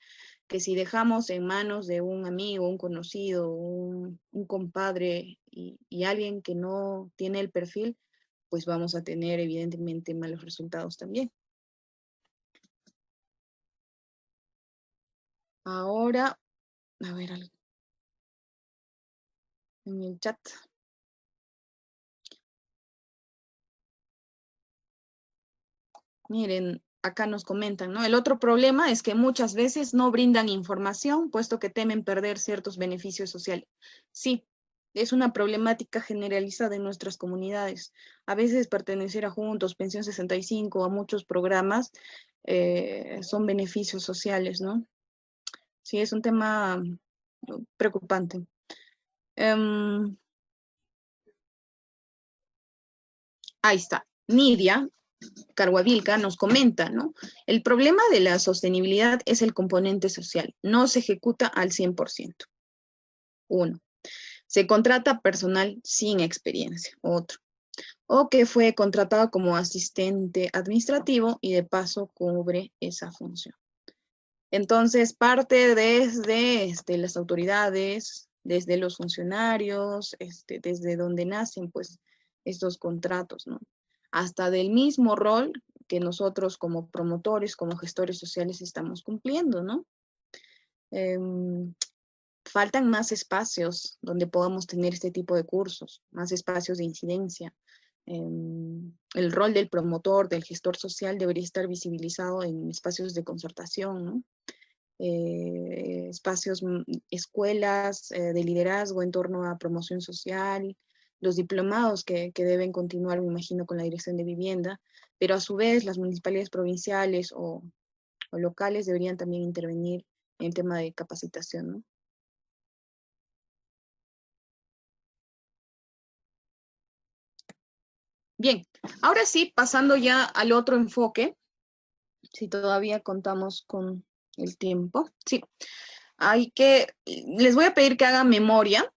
que si dejamos en manos de un amigo, un conocido, un compadre y alguien que no tiene el perfil, pues vamos a tener evidentemente malos resultados también. Ahora, a ver algo en el chat. Miren, acá nos comentan, ¿no? El otro problema es que muchas veces no brindan información, puesto que temen perder ciertos beneficios sociales. Sí, es una problemática generalizada en nuestras comunidades. A veces pertenecer a Juntos, Pensión 65, a muchos programas, son beneficios sociales, ¿no? Sí, es un tema preocupante. Ahí está. Nidia Carhuavilca nos comenta, ¿no? El problema de la sostenibilidad es el componente social. No se ejecuta al 100%. Uno, se contrata personal sin experiencia. Otro, o que fue contratado como asistente administrativo y de paso cubre esa función. Entonces, parte desde las autoridades, desde los funcionarios, desde donde nacen, pues, estos contratos, ¿no? Hasta del mismo rol que nosotros como promotores, como gestores sociales estamos cumpliendo, ¿no? Faltan más espacios donde podamos tener este tipo de cursos, más espacios de incidencia. El rol del promotor, del gestor social debería estar visibilizado en espacios de concertación, ¿no? Espacios, escuelas de liderazgo en torno a promoción social, los diplomados que deben continuar, me imagino, con la dirección de vivienda, pero a su vez las municipalidades provinciales o locales deberían también intervenir en el tema de capacitación, ¿no? Bien, ahora sí, pasando ya al otro enfoque, si todavía contamos con el tiempo. Sí, les voy a pedir que hagan memoria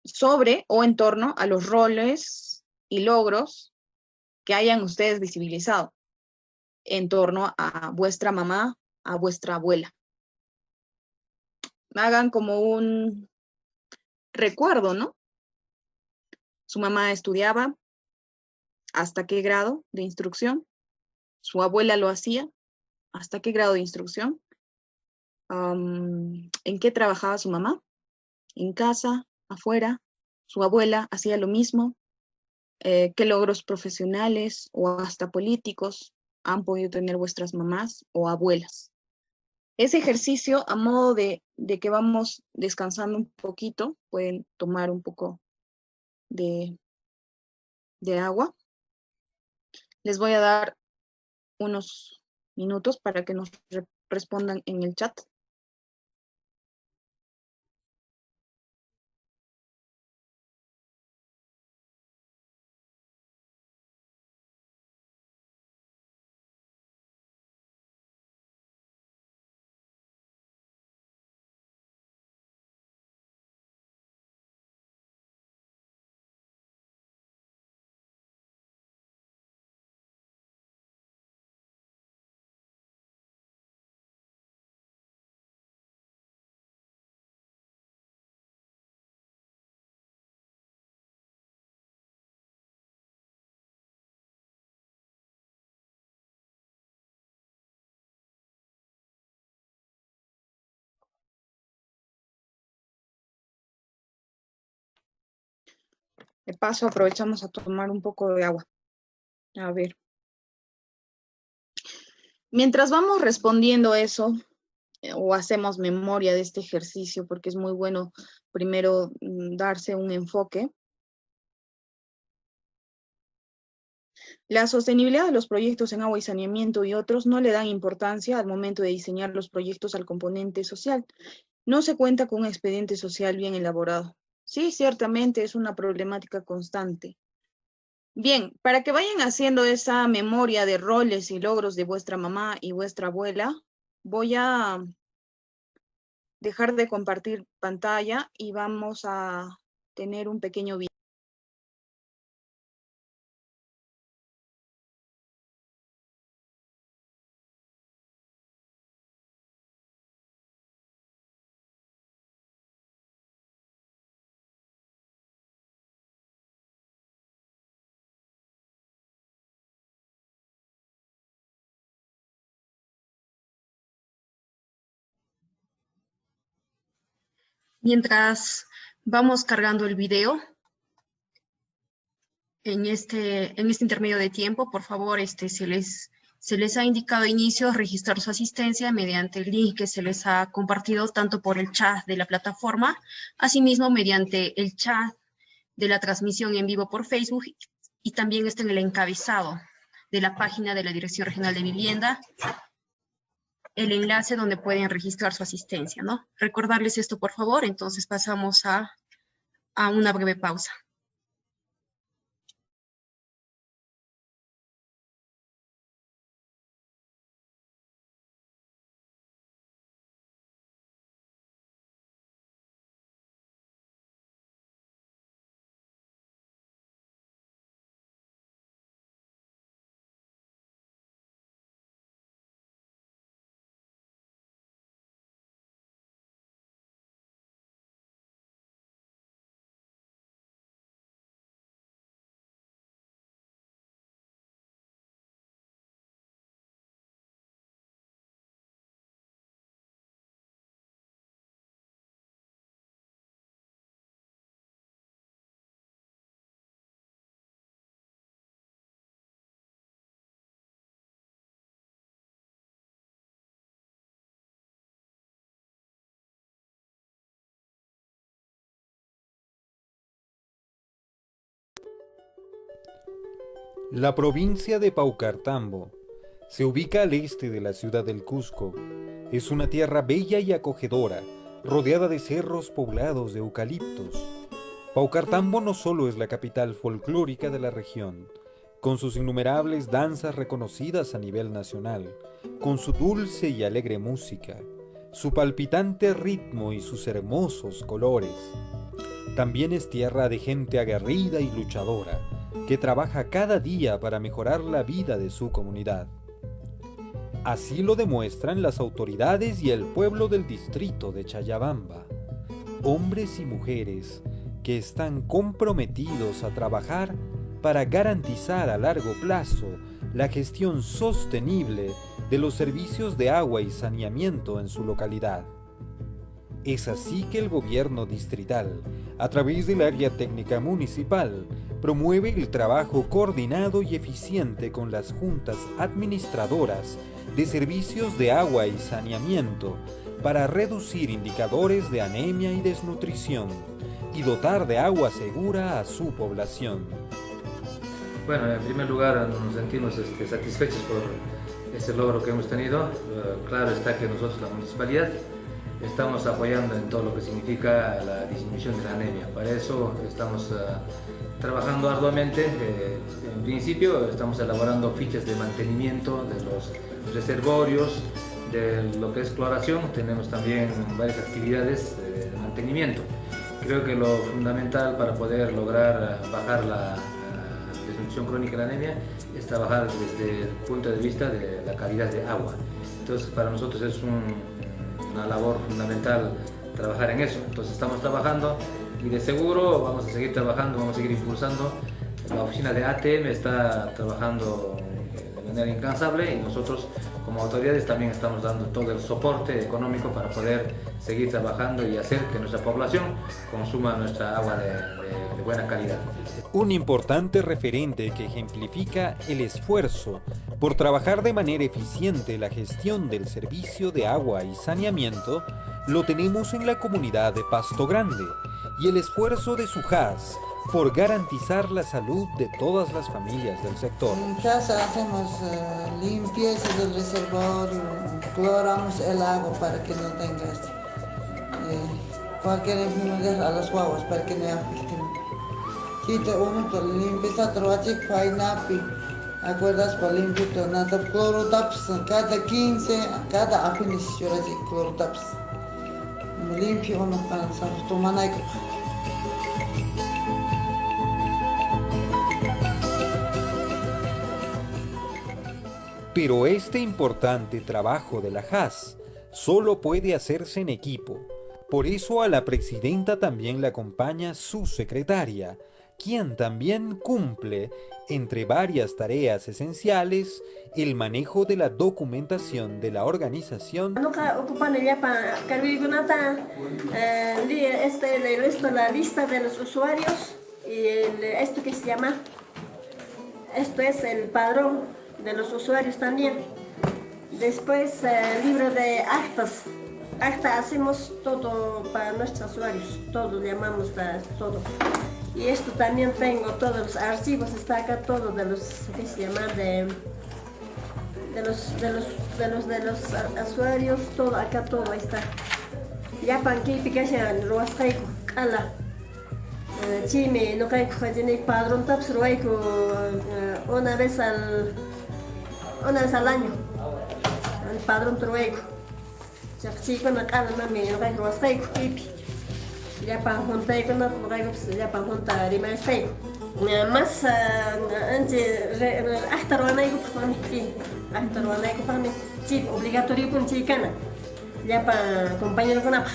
sobre o en torno a los roles y logros que hayan ustedes visibilizado en torno a vuestra mamá, a vuestra abuela. Hagan como un recuerdo, ¿no? Su mamá estudiaba, ¿hasta qué grado de instrucción? Su abuela lo hacía, ¿hasta qué grado de instrucción? ¿En qué trabajaba su mamá? ¿En casa? ¿Afuera? ¿Su abuela hacía lo mismo? ¿Qué logros profesionales o hasta políticos han podido tener vuestras mamás o abuelas? Ese ejercicio, a modo de que vamos descansando un poquito, pueden tomar un poco de agua. Les voy a dar unos minutos para que nos respondan en el chat. De paso, aprovechamos a tomar un poco de agua. A ver. Mientras vamos respondiendo eso, o hacemos memoria de este ejercicio, porque es muy bueno primero darse un enfoque. La sostenibilidad de los proyectos en agua y saneamiento y otros no le dan importancia al momento de diseñar los proyectos al componente social. No se cuenta con un expediente social bien elaborado. Sí, ciertamente es una problemática constante. Bien, para que vayan haciendo esa memoria de roles y logros de vuestra mamá y vuestra abuela, voy a dejar de compartir pantalla y vamos a tener un pequeño video. Mientras vamos cargando el video, en este intermedio de tiempo, por favor, se les ha indicado a inicio registrar su asistencia mediante el link que se les ha compartido tanto por el chat de la plataforma, asimismo mediante el chat de la transmisión en vivo por Facebook, y también está en el encabezado de la página de la Dirección Regional de Vivienda, el enlace donde pueden registrar su asistencia, ¿no? Recordarles esto, por favor. Entonces pasamos a una breve pausa. La provincia de Paucartambo se ubica al este de la ciudad del Cusco. Es una tierra bella y acogedora, rodeada de cerros poblados de eucaliptos. Paucartambo no solo es la capital folclórica de la región, con sus innumerables danzas reconocidas a nivel nacional, con su dulce y alegre música, su palpitante ritmo y sus hermosos colores. También es tierra de gente aguerrida y luchadora, que trabaja cada día para mejorar la vida de su comunidad. Así lo demuestran las autoridades y el pueblo del distrito de Chayabamba, hombres y mujeres que están comprometidos a trabajar para garantizar a largo plazo la gestión sostenible de los servicios de agua y saneamiento en su localidad. Es así que el gobierno distrital, a través del área técnica municipal, promueve el trabajo coordinado y eficiente con las juntas administradoras de servicios de agua y saneamiento para reducir indicadores de anemia y desnutrición y dotar de agua segura a su población. Bueno, en primer lugar nos sentimos satisfechos por ese logro que hemos tenido. Claro está que nosotros, la municipalidad, estamos apoyando en todo lo que significa la disminución de la anemia. Para eso estamos trabajando arduamente. En principio estamos elaborando fichas de mantenimiento de los reservorios, de lo que es cloración. Tenemos también varias actividades de mantenimiento. Creo que lo fundamental para poder lograr bajar la desnutrición crónica de la anemia es trabajar desde el punto de vista de la calidad de agua. Entonces para nosotros es una labor fundamental trabajar en eso. Entonces estamos trabajando y de seguro vamos a seguir trabajando, vamos a seguir impulsando. La oficina de ATM está trabajando de manera incansable y nosotros como autoridades también estamos dando todo el soporte económico para poder seguir trabajando y hacer que nuestra población consuma nuestra agua de buena calidad. Un importante referente que ejemplifica el esfuerzo por trabajar de manera eficiente la gestión del servicio de agua y saneamiento lo tenemos en la comunidad de Pasto Grande y el esfuerzo de su JAS por garantizar la salud de todas las familias del sector. En casa hacemos limpieza del reservorio, cloramos el agua para que no tenga cualquier enfermedad a las guaguas para que no afecten. Quita uno por limpieza, troachik, painapi. ¿Acuerdas por limpio? Nada clorotaps, cada 15, cada apenas llorachik clorotaps. Limpio uno para tomar. Pero este importante trabajo de la JAS solo puede hacerse en equipo. Por eso a la presidenta también la acompaña su secretaria, quien también cumple, entre varias tareas esenciales, el manejo de la documentación de la organización. La lista de los usuarios y esto que se llama, esto es el padrón de los usuarios también. Después libro de actas. Acta hacemos todo para nuestros usuarios, todo llamamos todo. Y esto también tengo todos los archivos, está acá todo de los que se llama de los usuarios, todo acá todo ahí está. Ya panqui picacha ruastaico kala. Chime no caigo fajene padrón taps ruaico una vez al año. El padrón truaico. Ya chico na kala na me no caigo ruastaico kipi. Ya para juntar con la ya para juntar y más feo. Más antes hasta ruanaico para mí, sí, obligatorio con chicana. Ya para compañero con apa.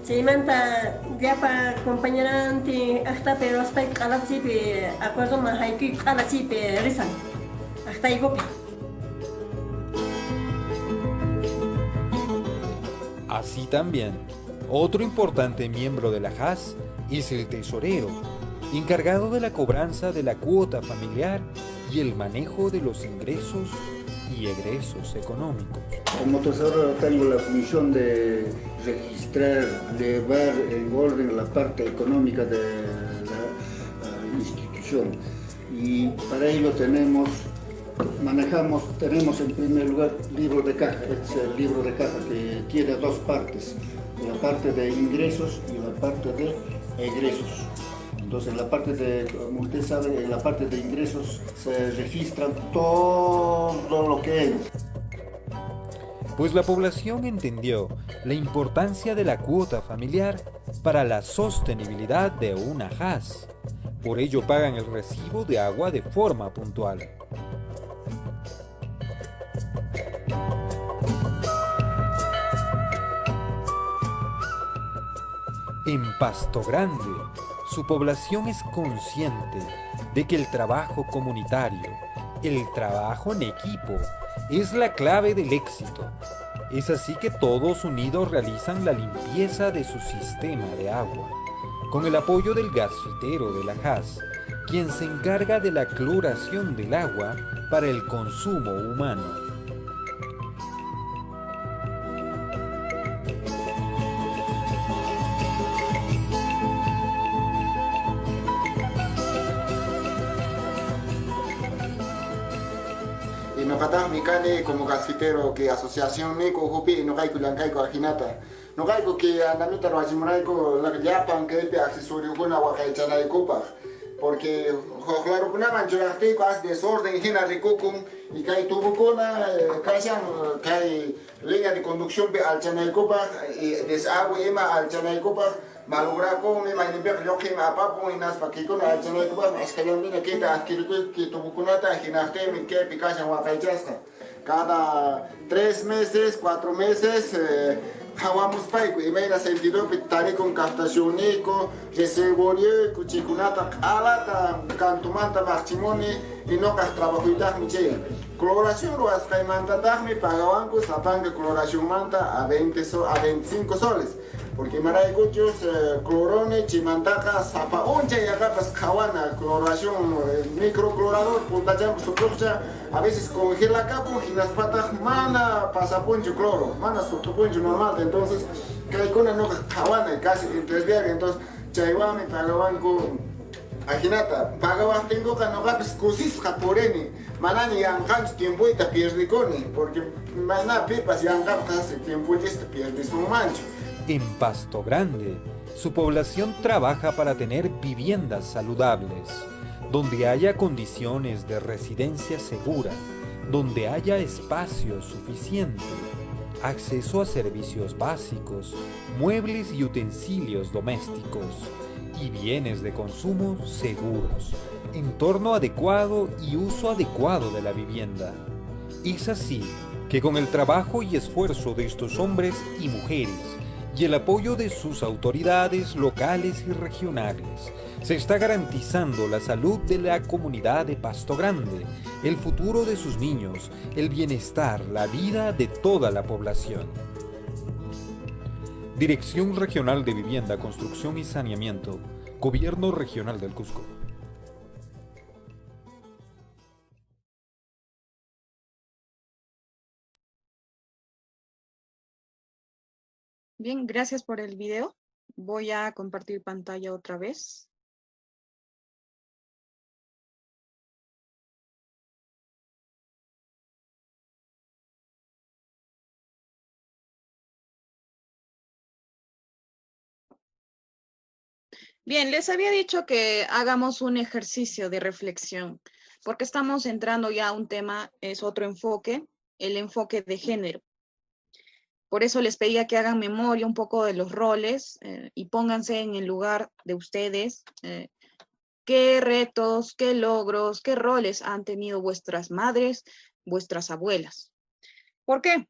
Si manta ya para compañera anti hasta pero hasta cada chip acuerdo más hay que cada chip resan. Hasta ahí copia. Así también, otro importante miembro de la JAS es el tesorero, encargado de la cobranza de la cuota familiar y el manejo de los ingresos y egresos económicos. Como tesorero tengo la función de registrar, llevar en orden la parte económica de la institución y para ello tenemos en primer lugar libro de caja. Este es el libro de caja que tiene dos partes, la parte de ingresos y la parte de egresos. Entonces, en la parte de, como usted sabe, en la parte de ingresos se registran todo lo que es. Pues la población entendió la importancia de la cuota familiar para la sostenibilidad de una HAS. Por ello pagan el recibo de agua de forma puntual. En Pasto Grande, su población es consciente de que el trabajo comunitario, el trabajo en equipo, es la clave del éxito. Es así que todos unidos realizan la limpieza de su sistema de agua, con el apoyo del gasfitero de la HAS, quien se encarga de la cloración del agua para el consumo humano. Y no catás mi cane como gasfitero que asociación me cojupi y no caigo lancaico ajinata. No caigo que andamita lo hachimuraico la yapan que de accesorio con agua caichana de copa. Porque claro que una manchurarte con desorden gena ricocum y cae tubo con cae línea de conducción al chana de copa y desagüe ema al chana de copa. Malura ko may mainimbek loke mapapo inas pakiko na chana ko ba eskalon ni kita adquirir que tu bukunata ginarte mi que picasa wakayasta. Cada 3 meses, 4 meses hawamos paico y me la sentido pitari con captación eco, reservorio, cuchikunata alata, cantumanta maximoni y no cas trabajo y mi che. Coloración lo has caimanta dagmi pagabanco sapanga coloración manta a 25 soles. Porque maraicuchos, clorone, chimantaca, zapa, oncha y acá pues cawana, cloración, microclorador, punta jam, soprocha, a veces congela capo y las patas mana pasaponcho cloro, mana sotoponcho normal, entonces, caicona no cawana, casi en 3 días, entonces, chaiwame, pagabanco, ajinata, pagaban tengo que no gapes cosis japoreni, manani yanganch tiempo y te pierdes porque mana pipas yangapas tiempo y te pierdes un mancho. En Pasto Grande, su población trabaja para tener viviendas saludables, donde haya condiciones de residencia segura, donde haya espacio suficiente, acceso a servicios básicos, muebles y utensilios domésticos y bienes de consumo seguros, entorno adecuado y uso adecuado de la vivienda. Es así que con el trabajo y esfuerzo de estos hombres y mujeres, y el apoyo de sus autoridades locales y regionales, se está garantizando la salud de la comunidad de Pasto Grande, el futuro de sus niños, el bienestar, la vida de toda la población. Dirección Regional de Vivienda, Construcción y Saneamiento, Gobierno Regional del Cusco. Bien, gracias por el video. Voy a compartir pantalla otra vez. Bien, les había dicho que hagamos un ejercicio de reflexión, porque estamos entrando ya a un tema, es otro enfoque, el enfoque de género. Por eso les pedía que hagan memoria un poco de los roles y pónganse en el lugar de ustedes. ¿Qué retos, qué logros, qué roles han tenido vuestras madres, vuestras abuelas? ¿Por qué?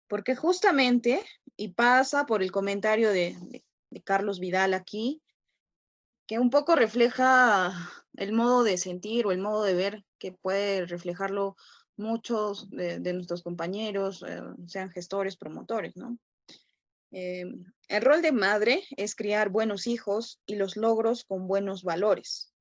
Porque justamente, y pasa por el comentario de Carlos Vidal aquí, que un poco refleja el modo de sentir o el modo de ver que puede reflejarlo muchos de nuestros compañeros, sean gestores, promotores, ¿no? El rol de madre es criar buenos hijos y los logros con buenos valores.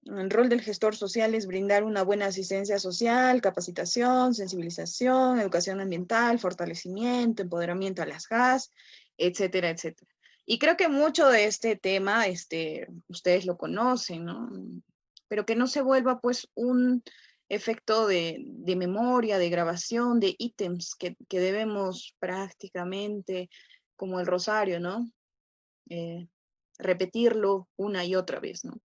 El rol del gestor social es brindar una buena asistencia social, capacitación, sensibilización, educación ambiental, fortalecimiento, empoderamiento a las GAS, etcétera, etcétera. Y creo que mucho de este tema, ustedes lo conocen, ¿no? Pero que no se vuelva pues un efecto de memoria, de grabación, de ítems que debemos prácticamente, como el rosario, ¿no? repetirlo una y otra vez, ¿no?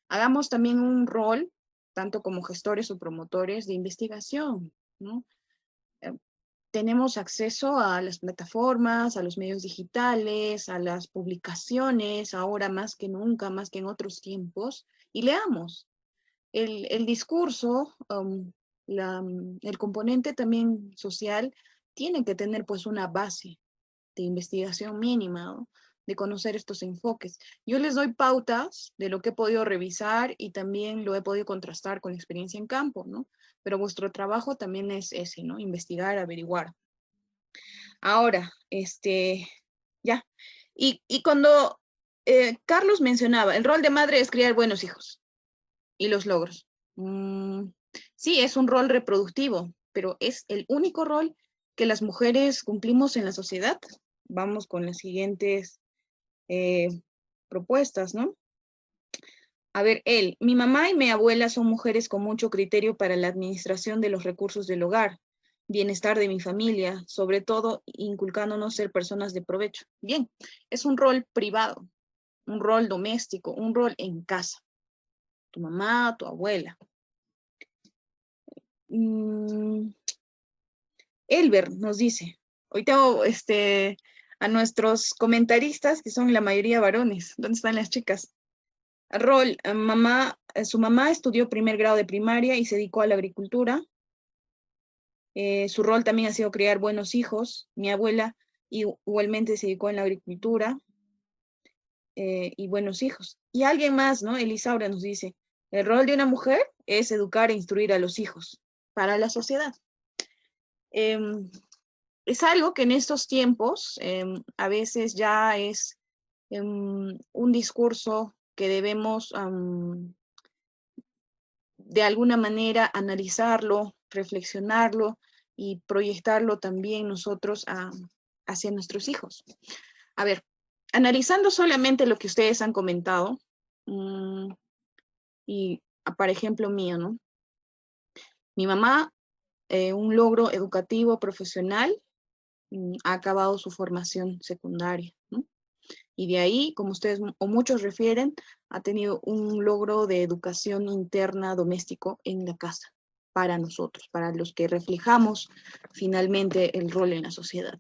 Hagamos también un rol, tanto como gestores o promotores de investigación, ¿no? Tenemos acceso a las plataformas, a los medios digitales, a las publicaciones, ahora más que nunca, más que en otros tiempos, y leamos. El discurso, el componente también social, tiene que tener pues una base de investigación mínima, ¿no? De conocer estos enfoques. Yo les doy pautas de lo que he podido revisar y también lo he podido contrastar con la experiencia en campo, ¿no? Pero vuestro trabajo también es ese, ¿no? Investigar, averiguar. Ahora, ya. Y cuando Carlos mencionaba, el rol de madre es criar buenos hijos y los logros. Sí, es un rol reproductivo, pero ¿es el único rol que las mujeres cumplimos en la sociedad? Vamos con las siguientes propuestas, ¿no? A ver, mi mamá y mi abuela son mujeres con mucho criterio para la administración de los recursos del hogar, bienestar de mi familia, sobre todo inculcándonos ser personas de provecho. Bien, es un rol privado, un rol doméstico, un rol en casa. Tu mamá, tu abuela. Elber nos dice, hoy tengo a nuestros comentaristas, que son la mayoría varones. ¿Dónde están las chicas? Rol, su mamá estudió primer grado de primaria y se dedicó a la agricultura. Su rol también ha sido criar buenos hijos. Mi abuela igualmente se dedicó en la agricultura y buenos hijos. Y alguien más, ¿no? Elisaura nos dice, el rol de una mujer es educar e instruir a los hijos para la sociedad. Es algo que en estos tiempos a veces ya es un discurso que debemos de alguna manera analizarlo, reflexionarlo y proyectarlo también nosotros hacia nuestros hijos. A ver, analizando solamente lo que ustedes han comentado, y para ejemplo mío, ¿no? Mi mamá, un logro educativo profesional, ha acabado su formación secundaria, ¿no? Y de ahí, como ustedes o muchos refieren, ha tenido un logro de educación interna doméstico en la casa, para nosotros, para los que reflejamos finalmente el rol en la sociedad.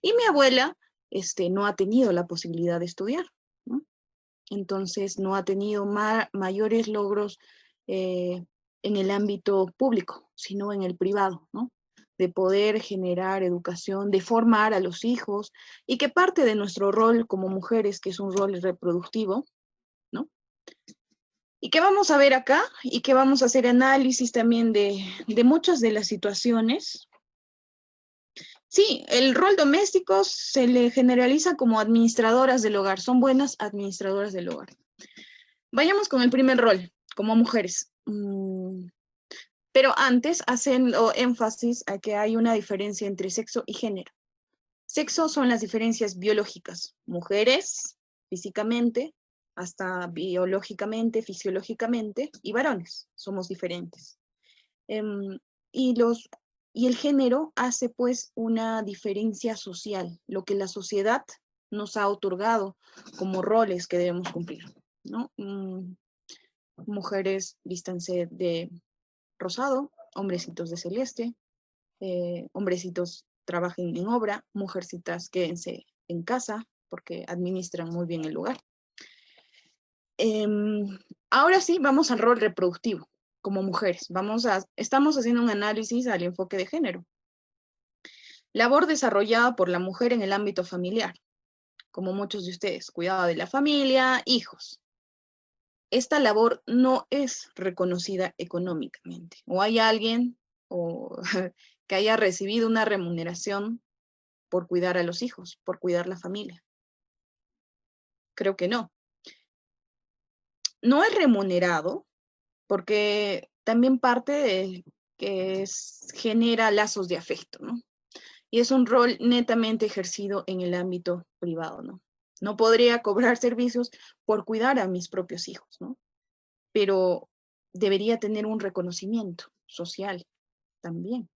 Y mi abuela no ha tenido la posibilidad de estudiar, ¿no? Entonces no ha tenido mayores logros en el ámbito público, sino en el privado, ¿no? De poder generar educación, de formar a los hijos, y que parte de nuestro rol como mujeres, que es un rol reproductivo, ¿no? Y que vamos a ver acá, y que vamos a hacer análisis también de muchas de las situaciones. Sí, el rol doméstico se le generaliza como administradoras del hogar, son buenas administradoras del hogar. Vayamos con el primer rol, como mujeres. Pero antes hacen énfasis a que hay una diferencia entre sexo y género. Sexo son las diferencias biológicas. Mujeres, físicamente, hasta biológicamente, fisiológicamente, y varones, somos diferentes. Y el género hace pues una diferencia social, lo que la sociedad nos ha otorgado como roles que debemos cumplir, ¿no? Mujeres vístanse de rosado, hombrecitos de celeste, hombrecitos trabajen en obra, mujercitas quédense en casa porque administran muy bien el lugar. Ahora sí, vamos al rol reproductivo como mujeres. Estamos haciendo un análisis al enfoque de género. Labor desarrollada por la mujer en el ámbito familiar, como muchos de ustedes, cuidado de la familia, hijos. Esta labor no es reconocida económicamente. O hay alguien que haya recibido una remuneración por cuidar a los hijos, por cuidar la familia. Creo que no. No es remunerado porque también parte de que genera lazos de afecto, ¿no? Y es un rol netamente ejercido en el ámbito privado, ¿no? No podría cobrar servicios por cuidar a mis propios hijos, ¿no? Pero debería tener un reconocimiento social también.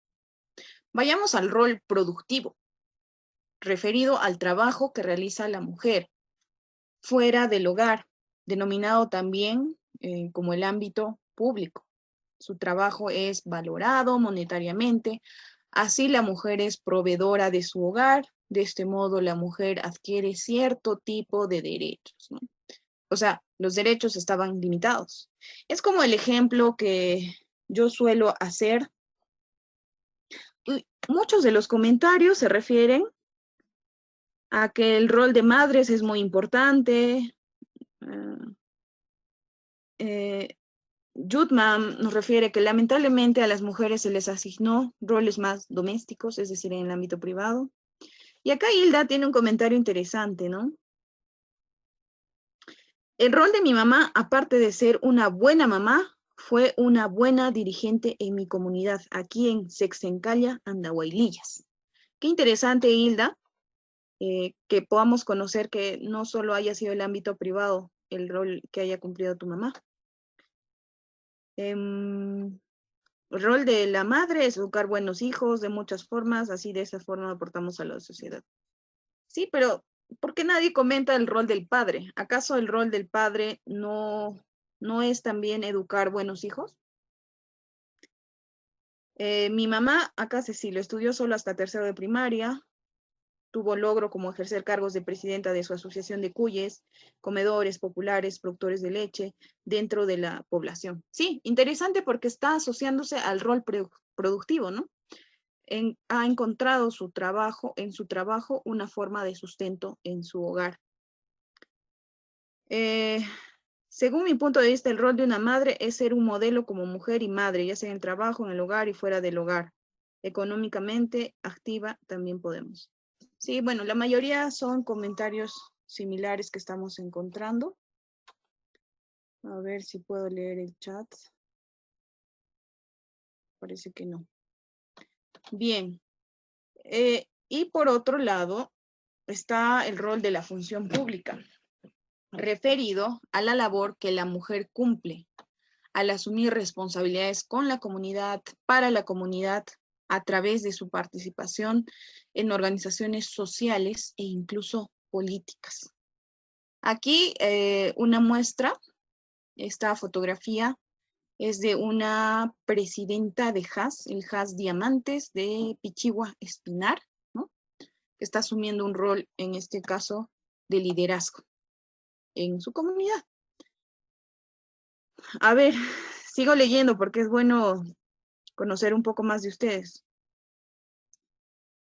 Vayamos al rol productivo, referido al trabajo que realiza la mujer, fuera del hogar, denominado también como el ámbito público. Su trabajo es valorado monetariamente, así la mujer es proveedora de su hogar, de este modo la mujer adquiere cierto tipo de derechos, ¿no? O sea, los derechos estaban limitados. Es como el ejemplo que yo suelo hacer. Muchos de los comentarios se refieren a que el rol de madres es muy importante. Jutman nos refiere que lamentablemente a las mujeres se les asignó roles más domésticos, es decir, en el ámbito privado. Y acá Hilda tiene un comentario interesante, ¿no? El rol de mi mamá, aparte de ser una buena mamá, fue una buena dirigente en mi comunidad, aquí en Sexencalla, Andahuaylillas. Qué interesante, Hilda, que podamos conocer que no solo haya sido el ámbito privado el rol que haya cumplido tu mamá. El rol de la madre es educar buenos hijos de muchas formas, así de esa forma aportamos a la sociedad. Sí, pero ¿por qué nadie comenta el rol del padre? ¿Acaso el rol del padre no es también educar buenos hijos? Mi mamá, acá Cecilia, estudió solo hasta tercero de primaria, tuvo logro como ejercer cargos de presidenta de su asociación de cuyes, comedores populares, productores de leche, dentro de la población. Sí, interesante porque está asociándose al rol productivo, ¿no? Ha encontrado en su trabajo una forma de sustento en su hogar. Según mi punto de vista, el rol de una madre es ser un modelo como mujer y madre, ya sea en el trabajo, en el hogar y fuera del hogar. Económicamente activa también podemos. Sí, bueno, la mayoría son comentarios similares que estamos encontrando. A ver si puedo leer el chat. Parece que no. Bien. Y por otro lado, está el rol de la función pública, referido a la labor que la mujer cumple al asumir responsabilidades con la comunidad, para la comunidad, a través de su participación en organizaciones sociales e incluso políticas. Aquí una muestra, esta fotografía es de una presidenta de HAS, el HAS Diamantes de Pichigua Espinar, ¿no? Que está asumiendo un rol, en este caso, de liderazgo en su comunidad. A ver, sigo leyendo porque es bueno conocer un poco más de ustedes.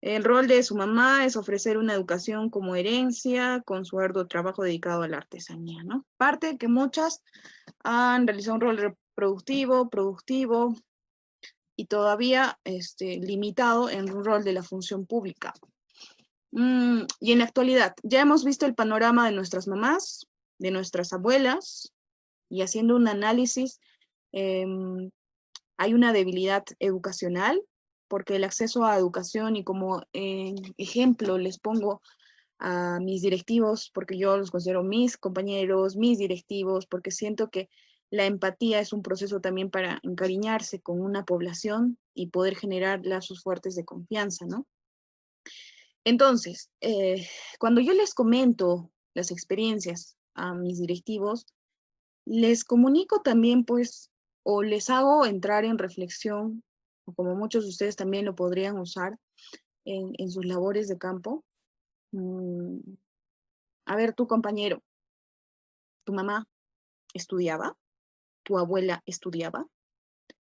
El rol de su mamá es ofrecer una educación como herencia con su arduo trabajo dedicado a la artesanía, ¿no? Parte que muchas han realizado un rol reproductivo, productivo y todavía limitado en un rol de la función pública. Y en la actualidad, ya hemos visto el panorama de nuestras mamás, de nuestras abuelas, y haciendo un análisis, hay una debilidad educacional, porque el acceso a educación, y como ejemplo les pongo a mis directivos, porque yo los considero mis compañeros, mis directivos, porque siento que la empatía es un proceso también para encariñarse con una población y poder generar lazos fuertes de confianza, ¿no? Entonces, cuando yo les comento las experiencias a mis directivos, les comunico también, pues, o les hago entrar en reflexión, o como muchos de ustedes también lo podrían usar en sus labores de campo. A ver, tu compañero, ¿tu mamá estudiaba? ¿Tu abuela estudiaba?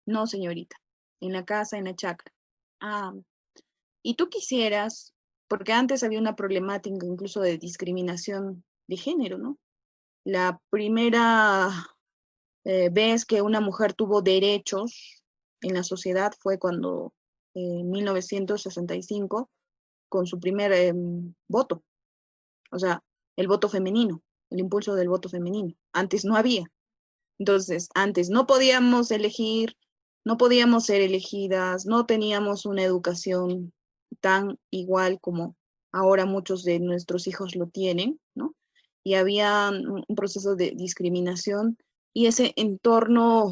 No, señorita, en la casa, en la chacra. Ah, y tú quisieras, porque antes había una problemática incluso de discriminación de género, ¿no? La primera vez que una mujer tuvo derechos en la sociedad fue cuando en 1965, con su primer voto, o sea, el voto femenino, el impulso del voto femenino. Antes no había. Entonces, antes no podíamos elegir, no podíamos ser elegidas, no teníamos una educación tan igual como ahora muchos de nuestros hijos lo tienen, ¿no? Y había un proceso de discriminación y ese entorno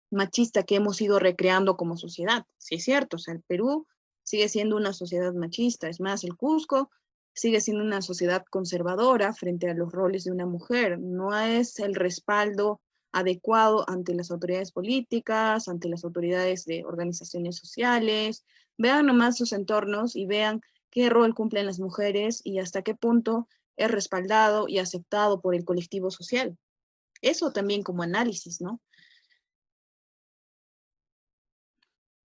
machista que hemos ido recreando como sociedad. Sí es cierto, o sea, el Perú sigue siendo una sociedad machista. Es más, el Cusco sigue siendo una sociedad conservadora frente a los roles de una mujer. No es el respaldo adecuado ante las autoridades políticas, ante las autoridades de organizaciones sociales. Vean nomás sus entornos y vean qué rol cumplen las mujeres y hasta qué punto es respaldado y aceptado por el colectivo social. Eso también como análisis, ¿no?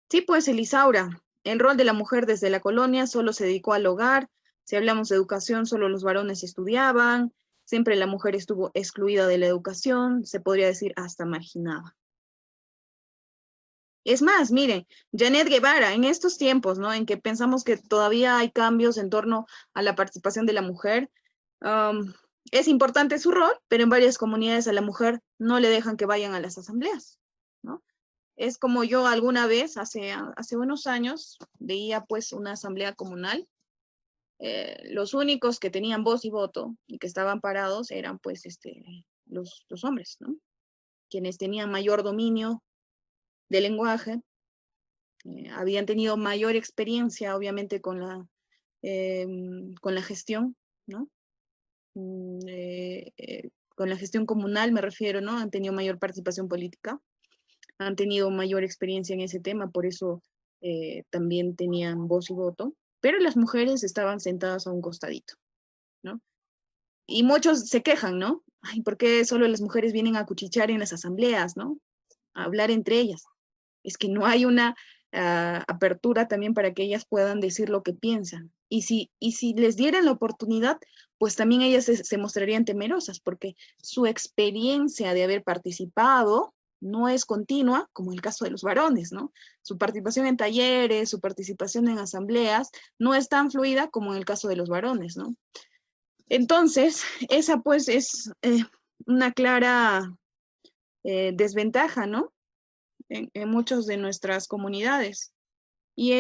Sí, pues, Elisaura, el rol de la mujer desde la colonia solo se dedicó al hogar. Si hablamos de educación, solo los varones estudiaban. Siempre la mujer estuvo excluida de la educación, se podría decir hasta marginada. Es más, miren, Janet Guevara, en estos tiempos, ¿no?, en que pensamos que todavía hay cambios en torno a la participación de la mujer, es importante su rol, pero en varias comunidades a la mujer no le dejan que vayan a las asambleas, ¿no? Es como yo alguna vez, hace unos años, veía pues una asamblea comunal. Los únicos que tenían voz y voto y que estaban parados eran pues los hombres, ¿no? Quienes tenían mayor dominio del lenguaje, habían tenido mayor experiencia, obviamente, con la gestión, ¿no? Con la gestión comunal me refiero, ¿no? Han tenido mayor participación política, han tenido mayor experiencia en ese tema, por eso también tenían voz y voto, pero las mujeres estaban sentadas a un costadito, ¿no? Y muchos se quejan, ¿no? Ay, ¿por qué solo las mujeres vienen a cuchichear en las asambleas, ¿no? A hablar entre ellas. Es que no hay una apertura también para que ellas puedan decir lo que piensan. Y si les dieran la oportunidad, pues también ellas se mostrarían temerosas, porque su experiencia de haber participado no es continua, como el caso de los varones, ¿no? Su participación en talleres, su participación en asambleas, no es tan fluida como en el caso de los varones, ¿no? Entonces, esa pues es una clara desventaja, ¿no? En muchas de nuestras comunidades. Y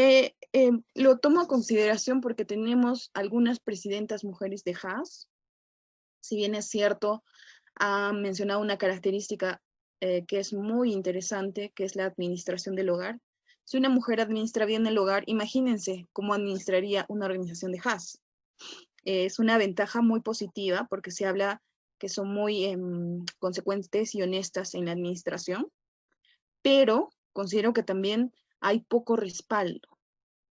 lo tomo a consideración porque tenemos algunas presidentas mujeres de JAS. Si bien es cierto, ha mencionado una característica que es muy interesante, que es la administración del hogar. Si una mujer administra bien el hogar, imagínense cómo administraría una organización de JAS. Es una ventaja muy positiva porque se habla que son muy consecuentes y honestas en la administración, pero considero que también hay poco respaldo.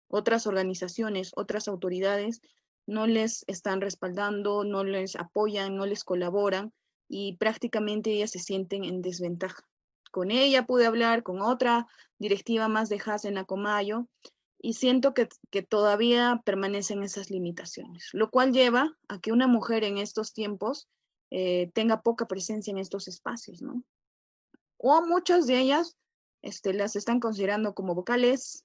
Otras organizaciones, otras autoridades no les están respaldando, no les apoyan, no les colaboran y prácticamente ellas se sienten en desventaja. Con ella pude hablar, con otra directiva más de JAS en Acomayo, y siento que todavía permanecen esas limitaciones, lo cual lleva a que una mujer en estos tiempos tenga poca presencia en estos espacios, ¿no? O muchas de ellas las están considerando como vocales,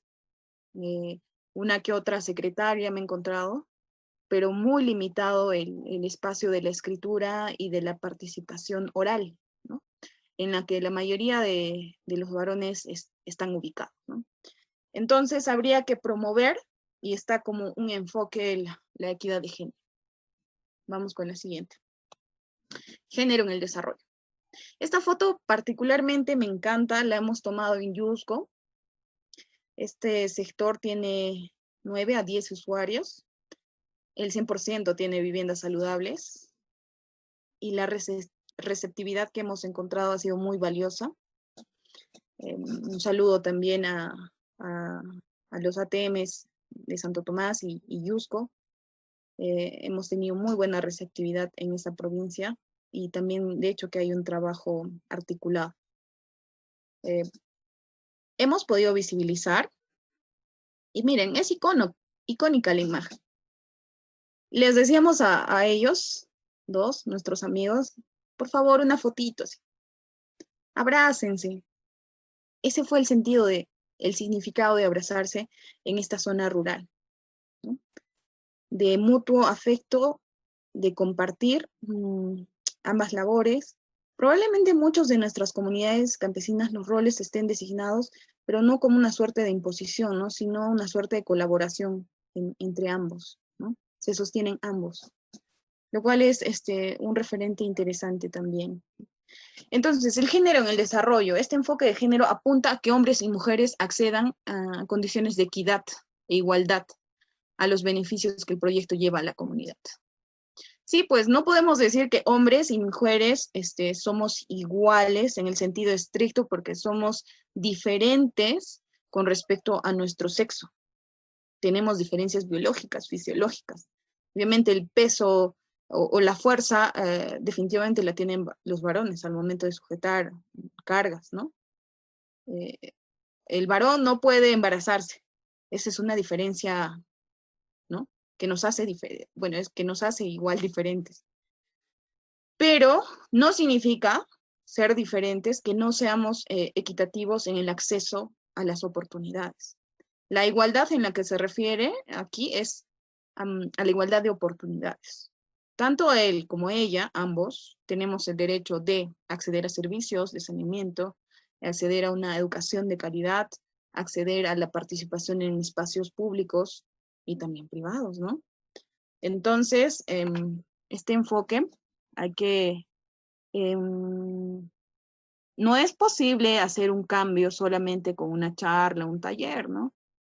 una que otra secretaria me he encontrado, pero muy limitado el espacio de la escritura y de la participación oral, ¿no? En la que la mayoría de los varones están ubicados, ¿no? Entonces habría que promover, y está como un enfoque la equidad de género. Vamos con la siguiente. Género en el desarrollo. Esta foto particularmente me encanta, la hemos tomado en Yusco. Este sector tiene 9 a 10 usuarios. El 100% tiene viviendas saludables. Y la receptividad que hemos encontrado ha sido muy valiosa. Un saludo también a los ATMs de Santo Tomás y Yusco. Hemos tenido muy buena receptividad en esta provincia y también, de hecho, que hay un trabajo articulado. Hemos podido visibilizar y miren, es icónica la imagen. Les decíamos a ellos, nuestros amigos, por favor, una fotito, así. Abrácense. Ese fue el sentido el significado de abrazarse en esta zona rural, ¿no? De mutuo afecto, de compartir ambas labores. Probablemente muchos de nuestras comunidades campesinas los roles estén designados, pero no como una suerte de imposición, ¿no? Sino una suerte de colaboración entre ambos, ¿no? Se sostienen ambos, lo cual es un referente interesante también. Entonces, el género en el desarrollo. Este enfoque de género apunta a que hombres y mujeres accedan a condiciones de equidad e igualdad a los beneficios que el proyecto lleva a la comunidad. Sí, pues no podemos decir que hombres y mujeres somos iguales en el sentido estricto porque somos diferentes con respecto a nuestro sexo. Tenemos diferencias biológicas, fisiológicas. Obviamente el peso o la fuerza definitivamente la tienen los varones al momento de sujetar cargas, ¿no? El varón no puede embarazarse. Esa es una diferencia, ¿no? Que nos hace bueno, es que nos hace igual diferentes. Pero no significa ser diferentes que no seamos equitativos en el acceso a las oportunidades. La igualdad en la que se refiere aquí es a la igualdad de oportunidades. Tanto él como ella, ambos, tenemos el derecho de acceder a servicios de saneamiento, acceder a una educación de calidad, acceder a la participación en espacios públicos y también privados, ¿no? Entonces, este enfoque hay que... no es posible hacer un cambio solamente con una charla, un taller, ¿no?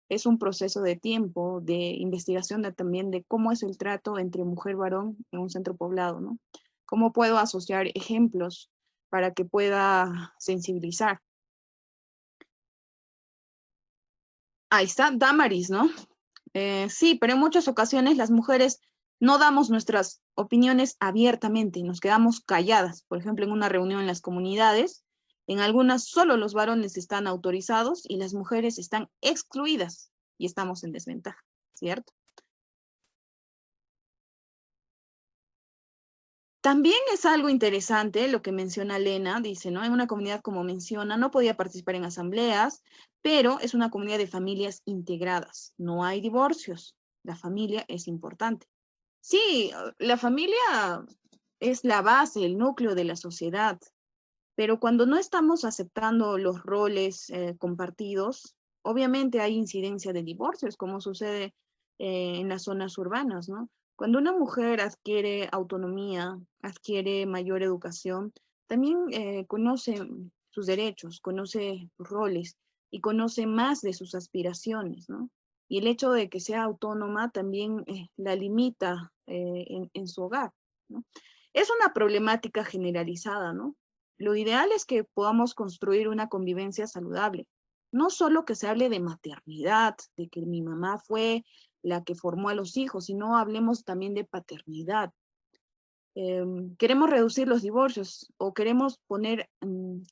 Es un proceso de tiempo, de investigación también de cómo es el trato entre mujer y varón en un centro poblado, ¿no? ¿Cómo puedo asociar ejemplos para que pueda sensibilizar? Ahí está, Damaris, ¿no? Sí, pero en muchas ocasiones las mujeres no damos nuestras opiniones abiertamente y nos quedamos calladas. Por ejemplo, en una reunión en las comunidades, en algunas solo los varones están autorizados y las mujeres están excluidas y estamos en desventaja, ¿cierto? También es algo interesante lo que menciona Lena, dice, ¿no? En una comunidad como menciona, no podía participar en asambleas, pero es una comunidad de familias integradas. No hay divorcios. La familia es importante. Sí, la familia es la base, el núcleo de la sociedad, pero cuando no estamos aceptando los roles compartidos, obviamente hay incidencia de divorcios, como sucede en las zonas urbanas, ¿no? Cuando una mujer adquiere autonomía, adquiere mayor educación, también conoce sus derechos, conoce sus roles y conoce más de sus aspiraciones, ¿no? Y el hecho de que sea autónoma también la limita en su hogar, ¿no? Es una problemática generalizada, ¿no? Lo ideal es que podamos construir una convivencia saludable. No solo que se hable de maternidad, de que mi mamá fue la que formó a los hijos, sino hablemos también de paternidad. ¿Queremos reducir los divorcios o queremos poner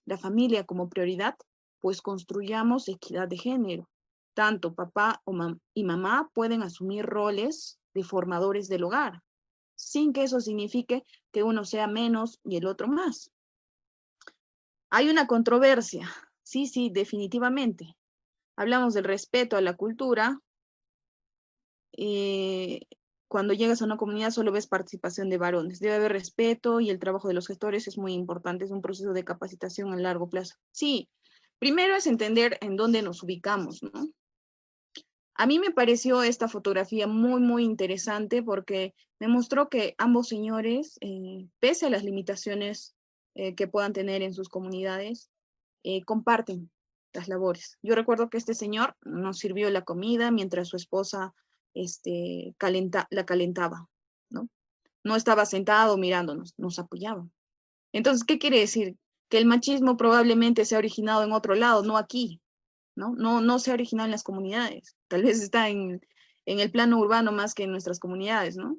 la familia como prioridad? Pues construyamos equidad de género. Tanto papá y mamá pueden asumir roles de formadores del hogar, sin que eso signifique que uno sea menos y el otro más. Hay una controversia, sí, definitivamente. Hablamos del respeto a la cultura. Cuando llegas a una comunidad solo ves participación de varones. Debe haber respeto y el trabajo de los gestores es muy importante. Es un proceso de capacitación a largo plazo. Sí, primero es entender en dónde nos ubicamos, ¿no? A mí me pareció esta fotografía muy interesante porque me mostró que ambos señores, pese a las limitaciones que puedan tener en sus comunidades, comparten las labores. Yo recuerdo que este señor nos sirvió la comida mientras su esposa la calentaba, ¿no? No estaba sentado mirándonos, nos apoyaba. Entonces, ¿qué quiere decir? Que el machismo probablemente se ha originado en otro lado, no aquí, ¿no? No se ha originado en las comunidades. Tal vez está en el plano urbano más que en nuestras comunidades, ¿no?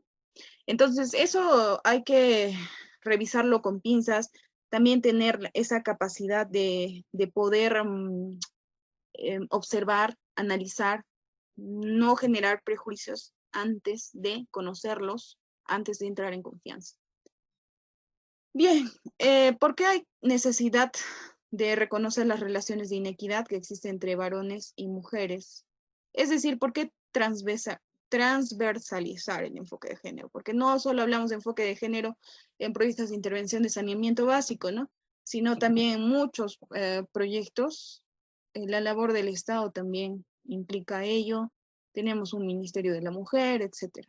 Entonces, eso hay que revisarlo con pinzas, también tener esa capacidad de poder observar, analizar, no generar prejuicios antes de conocerlos, antes de entrar en confianza. Bien, ¿por qué hay necesidad de reconocer las relaciones de inequidad que existen entre varones y mujeres? Es decir, ¿por qué transversalizar el enfoque de género? Porque no solo hablamos de enfoque de género en proyectos de intervención de saneamiento básico, ¿no? Sino también en muchos proyectos. La labor del Estado también implica ello. Tenemos un Ministerio de la Mujer, etc.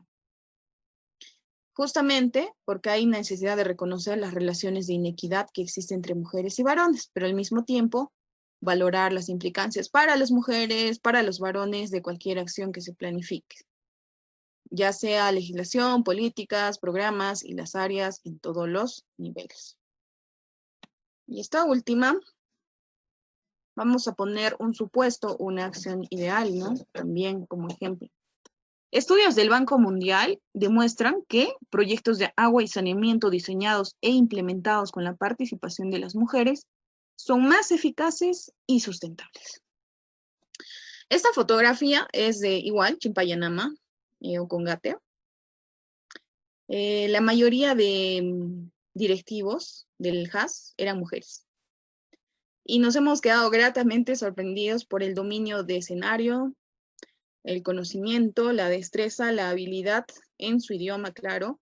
Justamente porque hay necesidad de reconocer las relaciones de inequidad que existen entre mujeres y varones, pero al mismo tiempo valorar las implicancias para las mujeres, para los varones de cualquier acción que se planifique. ya sea legislación, políticas, programas y las áreas en todos los niveles. Y esta última, vamos a poner un supuesto, una acción ideal, ¿no? También como ejemplo. Estudios del Banco Mundial demuestran que proyectos de agua y saneamiento diseñados e implementados con la participación de las mujeres son más eficaces y sustentables. Esta fotografía es de igual, Chimpayanama, Ocongate. La mayoría de directivos del HAS eran mujeres. Y nos hemos quedado gratamente sorprendidos por el dominio de escenario, el conocimiento, la destreza, la habilidad en su idioma, claro,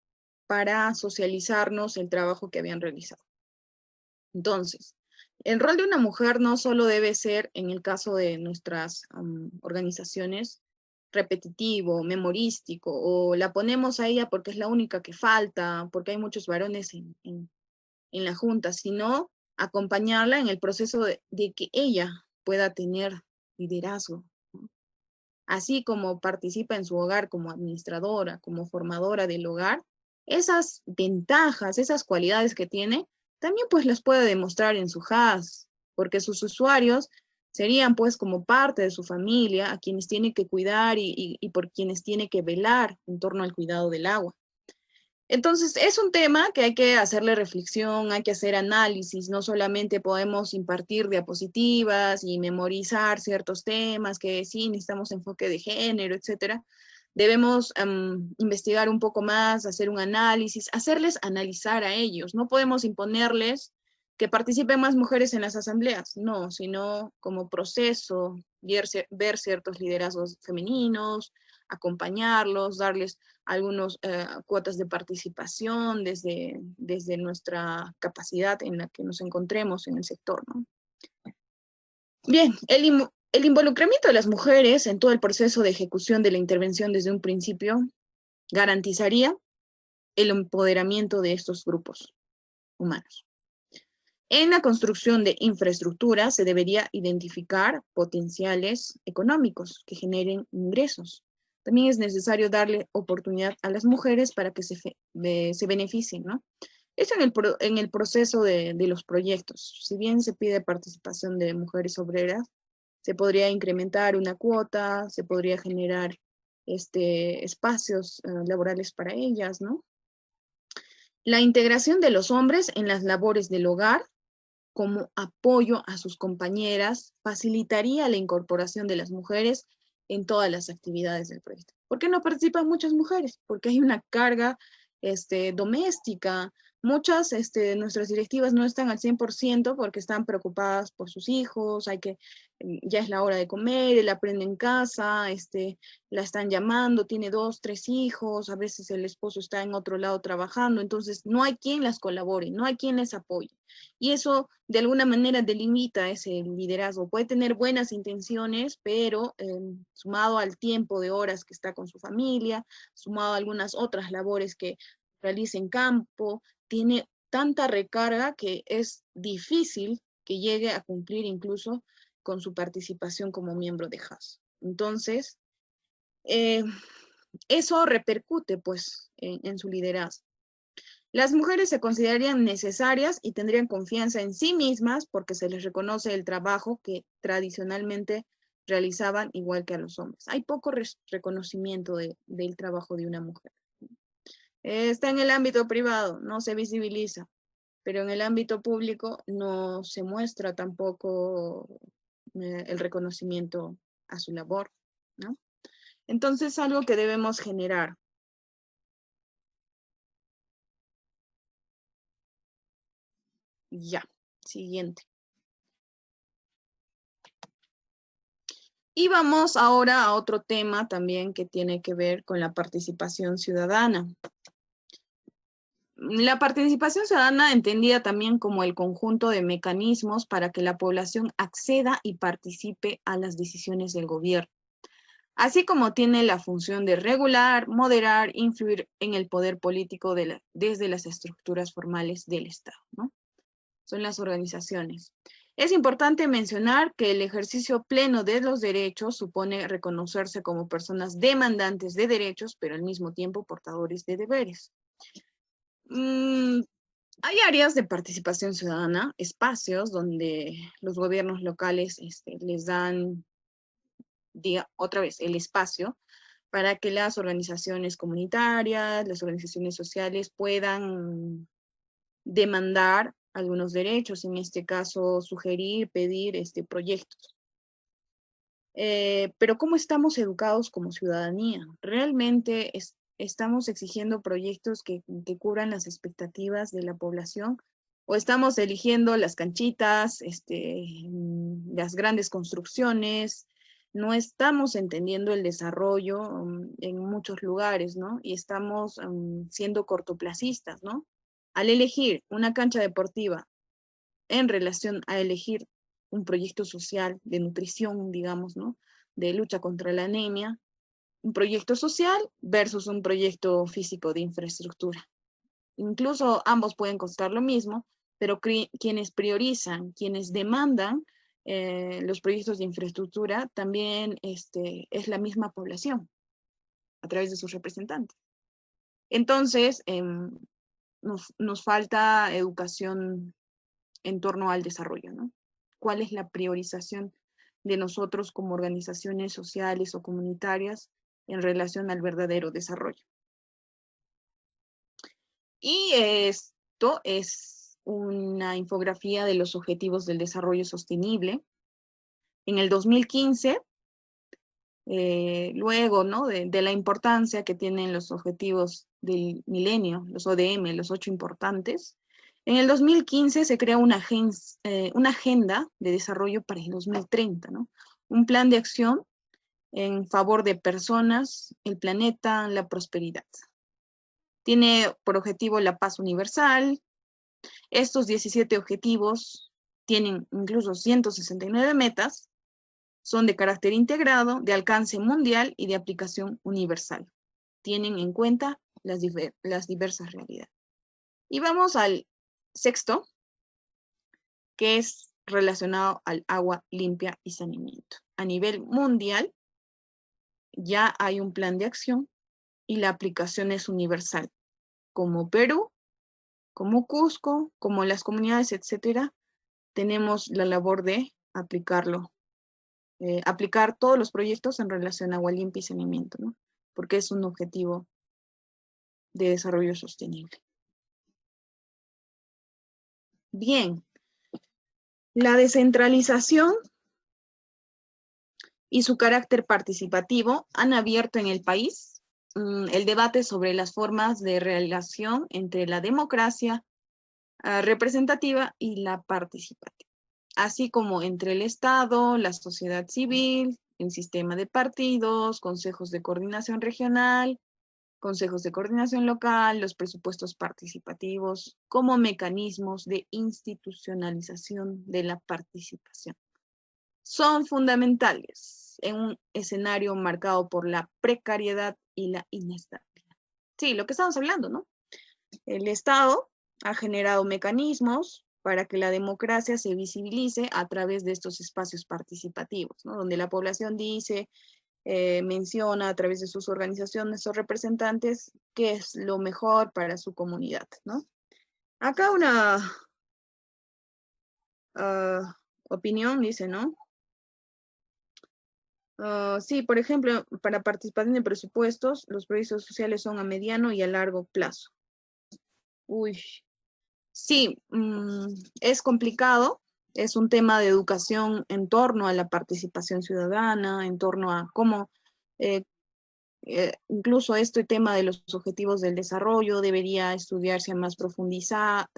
para socializarnos el trabajo que habían realizado. Entonces, el rol de una mujer no solo debe ser, en el caso de nuestras organizaciones, repetitivo, memorístico, o la ponemos a ella porque es la única que falta, porque hay muchos varones en la junta, sino acompañarla en el proceso de que ella pueda tener liderazgo. Así como participa en su hogar como administradora, como formadora del hogar, esas ventajas, esas cualidades que tiene, también pues las puede demostrar en su HAS, porque sus usuarios serían pues como parte de su familia, a quienes tiene que cuidar y por quienes tiene que velar en torno al cuidado del agua. Entonces, es un tema que hay que hacerle reflexión, hay que hacer análisis, no solamente podemos impartir diapositivas y memorizar ciertos temas que sí, necesitamos enfoque de género, etcétera. Debemos investigar un poco más, hacer un análisis, hacerles analizar a ellos. No podemos imponerles que participen más mujeres en las asambleas, no, sino como proceso, ver ciertos liderazgos femeninos, acompañarlos, darles algunas cuotas de participación desde nuestra capacidad en la que nos encontremos en el sector, ¿no? Bien, el involucramiento de las mujeres en todo el proceso de ejecución de la intervención desde un principio garantizaría el empoderamiento de estos grupos humanos. En la construcción de infraestructura se debería identificar potenciales económicos que generen ingresos. También es necesario darle oportunidad a las mujeres para que se beneficien, ¿no? Eso en el proceso de los proyectos. Si bien se pide participación de mujeres obreras, se podría incrementar una cuota, se podría generar espacios laborales para ellas, ¿no? La integración de los hombres en las labores del hogar como apoyo a sus compañeras facilitaría la incorporación de las mujeres en todas las actividades del proyecto. ¿Por qué no participan muchas mujeres? Porque hay una carga doméstica. Muchas de nuestras directivas no están al 100% porque están preocupadas por sus hijos, ya es la hora de comer, él aprende en casa, la están llamando, tiene 2, 3 hijos, a veces el esposo está en otro lado trabajando, entonces no hay quien las colabore, no hay quien les apoye. Y eso de alguna manera delimita ese liderazgo. Puede tener buenas intenciones, pero sumado al tiempo de horas que está con su familia, sumado a algunas otras labores que realiza en campo, tiene tanta recarga que es difícil que llegue a cumplir incluso con su participación como miembro de HAS. Entonces, eso repercute pues en su liderazgo. Las mujeres se considerarían necesarias y tendrían confianza en sí mismas porque se les reconoce el trabajo que tradicionalmente realizaban igual que a los hombres. Hay poco reconocimiento del trabajo de una mujer. Está en el ámbito privado, no se visibiliza, pero en el ámbito público no se muestra tampoco el reconocimiento a su labor, ¿no? Entonces, algo que debemos generar. Ya, siguiente. Y vamos ahora a otro tema también que tiene que ver con la participación ciudadana. La participación ciudadana entendida también como el conjunto de mecanismos para que la población acceda y participe a las decisiones del gobierno, así como tiene la función de regular, moderar, influir en el poder político desde las estructuras formales del Estado, ¿no? Son las organizaciones. Es importante mencionar que el ejercicio pleno de los derechos supone reconocerse como personas demandantes de derechos, pero al mismo tiempo portadores de deberes. Hay áreas de participación ciudadana, espacios donde los gobiernos locales les dan, otra vez, el espacio para que las organizaciones comunitarias, las organizaciones sociales puedan demandar algunos derechos, en este caso sugerir, pedir proyectos. Pero ¿cómo estamos educados como ciudadanía? ¿Realmente estamos exigiendo proyectos que cubran las expectativas de la población? ¿O estamos eligiendo las canchitas, las grandes construcciones? No estamos entendiendo el desarrollo en muchos lugares, ¿no? Y estamos siendo cortoplacistas, ¿no? Al elegir una cancha deportiva en relación a elegir un proyecto social de nutrición, digamos, ¿no? De lucha contra la anemia, un proyecto social versus un proyecto físico de infraestructura. Incluso ambos pueden costar lo mismo, pero quienes priorizan, quienes demandan los proyectos de infraestructura, también es la misma población, a través de sus representantes. Entonces, nos falta educación en torno al desarrollo, ¿no? ¿Cuál es la priorización de nosotros como organizaciones sociales o comunitarias en relación al verdadero desarrollo? Y esto es una infografía de los Objetivos del Desarrollo Sostenible. En el 2015, luego, ¿no? de la importancia que tienen los Objetivos del Milenio, los ODM, los 8 importantes, en el 2015 se crea una agenda de desarrollo para el 2030, ¿no? Un plan de acción en favor de personas, el planeta, la prosperidad. Tiene por objetivo la paz universal. Estos 17 objetivos tienen incluso 169 metas, son de carácter integrado, de alcance mundial y de aplicación universal. Tienen en cuenta las diversas realidades. Y vamos al sexto, que es relacionado al agua limpia y saneamiento. A nivel mundial, ya hay un plan de acción y la aplicación es universal. Como Perú, como Cusco, como las comunidades, etcétera, tenemos la labor de aplicarlo, aplicar todos los proyectos en relación a agua limpia y saneamiento, ¿no? Porque es un objetivo de desarrollo sostenible. Bien, la descentralización y su carácter participativo han abierto en el país el debate sobre las formas de relación entre la democracia representativa y la participativa, así como entre el Estado, la sociedad civil, el sistema de partidos, consejos de coordinación regional, consejos de coordinación local, los presupuestos participativos, como mecanismos de institucionalización de la participación. Son fundamentales en un escenario marcado por la precariedad y la inestabilidad. Sí, lo que estamos hablando, ¿no? El Estado ha generado mecanismos para que la democracia se visibilice a través de estos espacios participativos, ¿no? Donde la población dice, menciona a través de sus organizaciones o representantes qué es lo mejor para su comunidad, ¿no? Acá una opinión dice, ¿no? Sí, por ejemplo, para participación de presupuestos, los proyectos sociales son a mediano y a largo plazo. Uy, sí, es complicado. Es un tema de educación en torno a la participación ciudadana, en torno a cómo, incluso este tema de los objetivos del desarrollo debería estudiarse a más profundidad,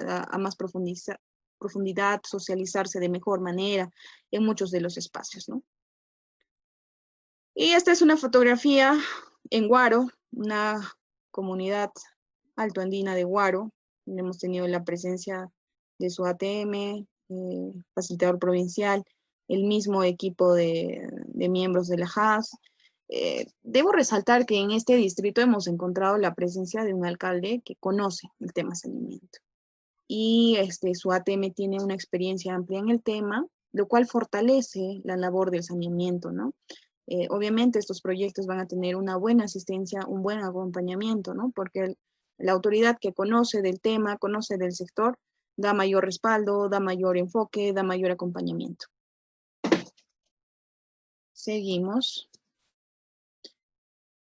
socializarse de mejor manera en muchos de los espacios, ¿no? Y esta es una fotografía en Huaro, una comunidad altoandina de Huaro. Hemos tenido la presencia de su ATM, facilitador provincial, el mismo equipo de miembros de la JAS. Debo resaltar que en este distrito hemos encontrado la presencia de un alcalde que conoce el tema saneamiento y su ATM tiene una experiencia amplia en el tema, lo cual fortalece la labor del saneamiento, ¿no? Obviamente estos proyectos van a tener una buena asistencia, un buen acompañamiento, ¿no? Porque la autoridad que conoce del tema, conoce del sector, da mayor respaldo, da mayor enfoque, da mayor acompañamiento. Seguimos.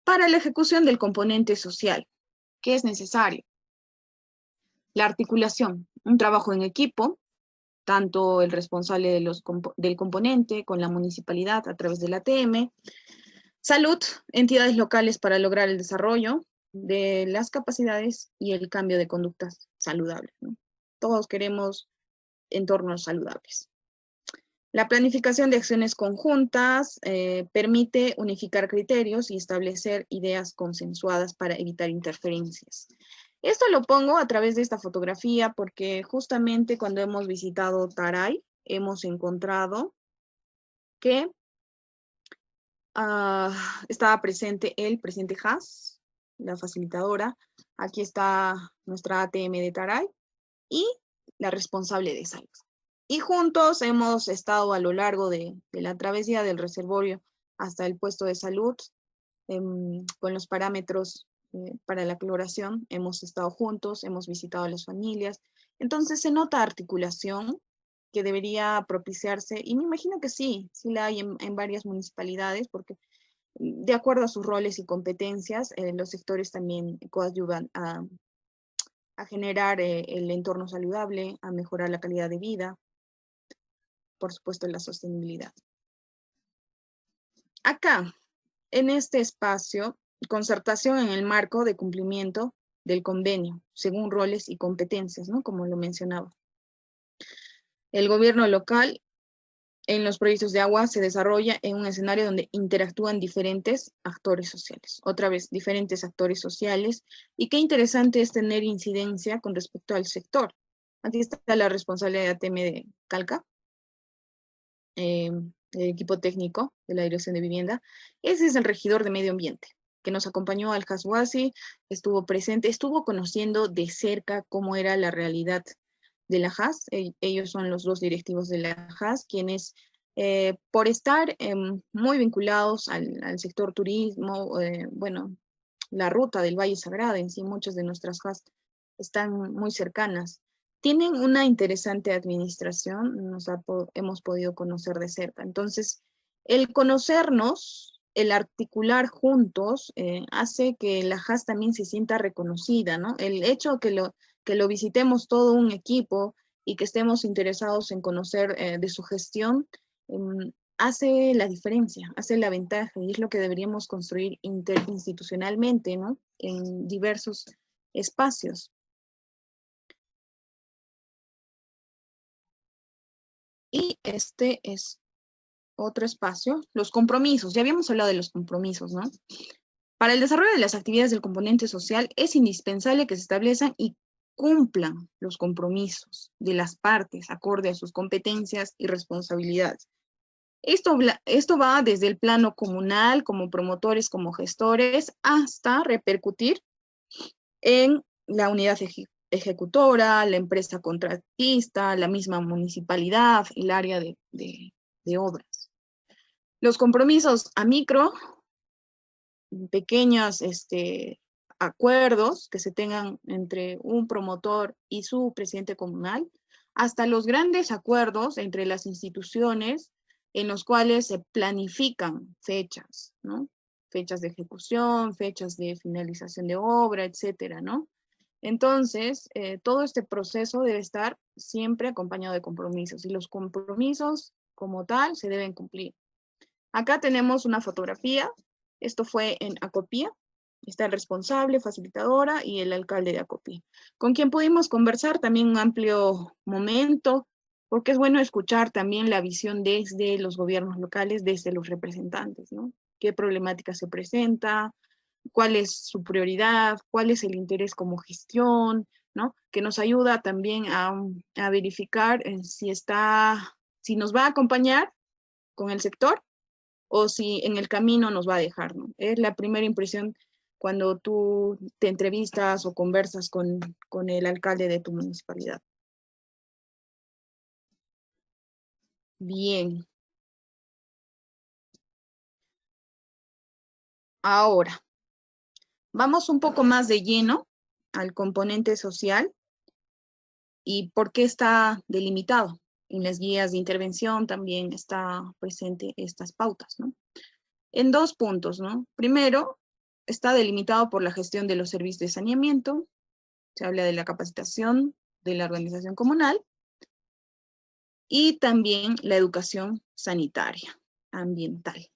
Para la ejecución del componente social, ¿qué es necesario? La articulación, un trabajo en equipo, tanto el responsable del componente con la municipalidad a través del ATM, salud, entidades locales para lograr el desarrollo de las capacidades y el cambio de conductas saludables, ¿no? Todos queremos entornos saludables. La planificación de acciones conjuntas permite unificar criterios y establecer ideas consensuadas para evitar interferencias. Esto lo pongo a través de esta fotografía porque justamente cuando hemos visitado Taray, hemos encontrado que estaba presente el presidente Haas, la facilitadora. Aquí está nuestra ATM de Taray y la responsable de salud. Y juntos hemos estado a lo largo de la travesía del reservorio hasta el puesto de salud, con los parámetros para la cloración. Hemos estado juntos, hemos visitado a las familias. Entonces se nota articulación que debería propiciarse, y me imagino que sí la hay en varias municipalidades, porque de acuerdo a sus roles y competencias, los sectores también coadyuvan a generar el entorno saludable, a mejorar la calidad de vida, por supuesto la sostenibilidad. Acá, en este espacio, concertación en el marco de cumplimiento del convenio, según roles y competencias, ¿no? Como lo mencionaba. El gobierno local en los proyectos de agua se desarrolla en un escenario donde interactúan diferentes actores sociales. Otra vez, diferentes actores sociales. Y qué interesante es tener incidencia con respecto al sector. Aquí está la responsabilidad de ATM de Calca, el equipo técnico de la Dirección de Vivienda. Ese es el regidor de Medio Ambiente, que nos acompañó al Haswasi, estuvo presente, estuvo conociendo de cerca cómo era la realidad de la HAS. Ellos son los dos directivos de la HAS, quienes por estar muy vinculados al sector turismo, bueno, la ruta del Valle Sagrado, en sí muchas de nuestras HAS están muy cercanas. Tienen una interesante administración, hemos podido conocer de cerca. Entonces, el conocernos, el articular juntos, hace que la HAS también se sienta reconocida, ¿no? El hecho que lo visitemos todo un equipo y que estemos interesados en conocer de su gestión, hace la diferencia, hace la ventaja, y es lo que deberíamos construir interinstitucionalmente, ¿no? En diversos espacios. Y este es otro espacio, los compromisos. Ya habíamos hablado de los compromisos, ¿no? Para el desarrollo de las actividades del componente social es indispensable que se establezcan y cumplan los compromisos de las partes acorde a sus competencias y responsabilidades. Esto va desde el plano comunal, como promotores, como gestores, hasta repercutir en la unidad ejecutora, la empresa contratista, la misma municipalidad, el área de obras. Los compromisos a micro, pequeños acuerdos que se tengan entre un promotor y su presidente comunal, hasta los grandes acuerdos entre las instituciones en los cuales se planifican fechas, ¿no? Fechas de ejecución, fechas de finalización de obra, etcétera, ¿no? Entonces, todo este proceso debe estar siempre acompañado de compromisos, y los compromisos como tal se deben cumplir. Acá tenemos una fotografía, esto fue en Acopía, está el responsable, facilitadora y el alcalde de Acopía, con quien pudimos conversar también un amplio momento, porque es bueno escuchar también la visión desde los gobiernos locales, desde los representantes, ¿no? ¿Qué problemática se presenta? ¿Cuál es su prioridad? ¿Cuál es el interés como gestión? ¿No? Que nos ayuda también a verificar si nos va a acompañar con el sector o si en el camino nos va a dejar, ¿no? Es la primera impresión cuando tú te entrevistas o conversas con el alcalde de tu municipalidad. Bien. Ahora, vamos un poco más de lleno al componente social y por qué está delimitado. En las guías de intervención también está presente estas pautas, ¿no? En 2 puntos, ¿no? Primero, está delimitado por la gestión de los servicios de saneamiento, se habla de la capacitación de la organización comunal y también la educación sanitaria, ambiental,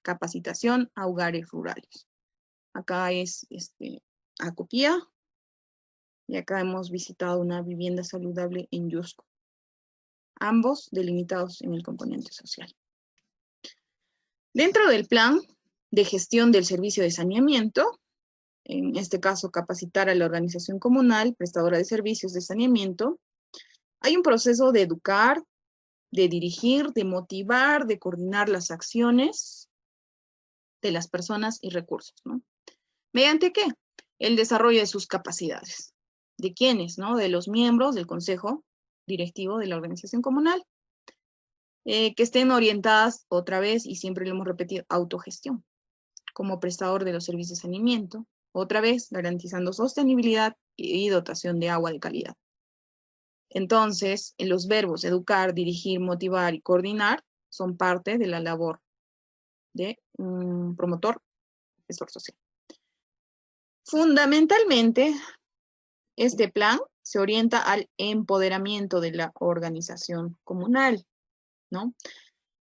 capacitación a hogares rurales. Acá es Acopía y acá hemos visitado una vivienda saludable en Yusco, ambos delimitados en el componente social. Dentro del plan de gestión del servicio de saneamiento, en este caso capacitar a la organización comunal prestadora de servicios de saneamiento, hay un proceso de educar, de dirigir, de motivar, de coordinar las acciones de las personas y recursos, ¿no? ¿Mediante qué? El desarrollo de sus capacidades. ¿De quiénes? ¿No? De los miembros del consejo directivo de la organización comunal, que estén orientadas otra vez, y siempre lo hemos repetido, autogestión, como prestador de los servicios de saneamiento, otra vez garantizando sostenibilidad y dotación de agua de calidad. Entonces, los verbos educar, dirigir, motivar y coordinar son parte de la labor de un promotor, gestor social. Fundamentalmente, este plan se orienta al empoderamiento de la organización comunal, ¿no?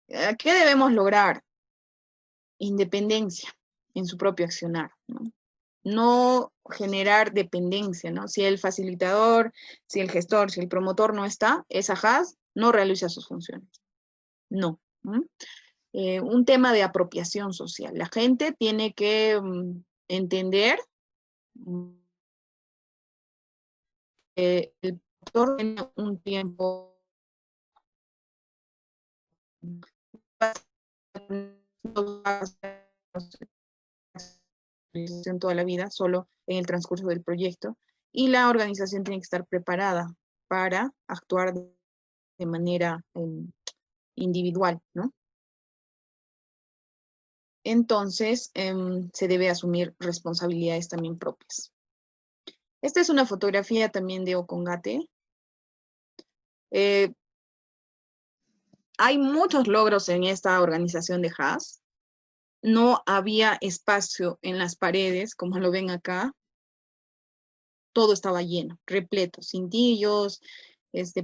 ¿Qué debemos lograr? Independencia en su propio accionar, ¿no? No generar dependencia, ¿no? Si el facilitador, si el gestor, si el promotor no está, esa HAS no realiza sus funciones. No. Un tema de apropiación social. La gente tiene que entender que el promotor tiene un tiempo toda la vida, solo en el transcurso del proyecto, y la organización tiene que estar preparada para actuar de manera individual, ¿no? Entonces, se debe asumir responsabilidades también propias. Esta es una fotografía también de Ocongate. Hay muchos logros en esta organización de HAS. No había espacio en las paredes, como lo ven acá. Todo estaba lleno, repleto, cintillos,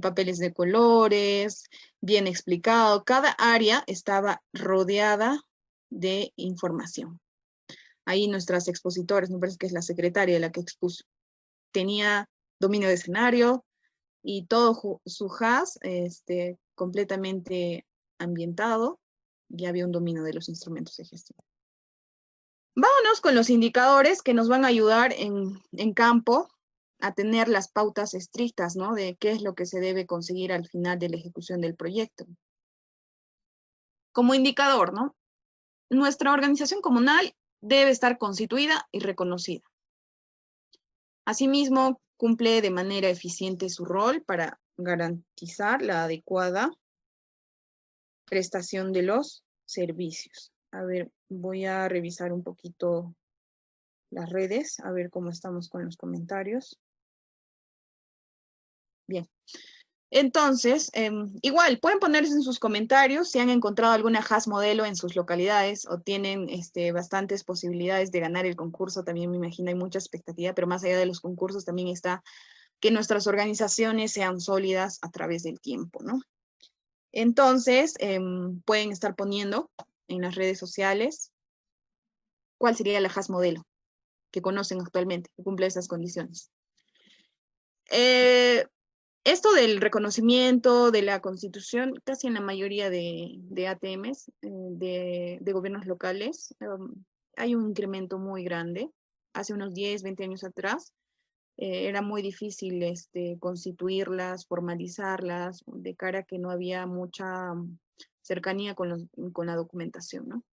papeles de colores, bien explicado. Cada área estaba rodeada de información. Ahí nuestras expositores, me parece que es la secretaria la que expuso, tenía dominio de escenario y todo su HAS completamente ambientado, y había un dominio de los instrumentos de gestión. Vámonos con los indicadores que nos van a ayudar en campo a tener las pautas estrictas, ¿no? De qué es lo que se debe conseguir al final de la ejecución del proyecto. Como indicador, ¿no? Nuestra organización comunal debe estar constituida y reconocida. Asimismo, cumple de manera eficiente su rol para garantizar la adecuada prestación de los servicios. A ver, voy a revisar un poquito las redes, a ver cómo estamos con los comentarios. Bien. Entonces, igual, pueden ponerse en sus comentarios si han encontrado alguna HAS modelo en sus localidades o tienen bastantes posibilidades de ganar el concurso. También me imagino hay mucha expectativa, pero más allá de los concursos también está que nuestras organizaciones sean sólidas a través del tiempo, ¿no? Entonces, pueden estar poniendo en las redes sociales cuál sería la HAS modelo que conocen actualmente, que cumple esas condiciones. Esto del reconocimiento de la Constitución, casi en la mayoría de ATMs, de gobiernos locales, hay un incremento muy grande. Hace unos 10, 20 años atrás, era muy difícil constituirlas, formalizarlas, de cara a que no había mucha cercanía con la documentación, ¿no?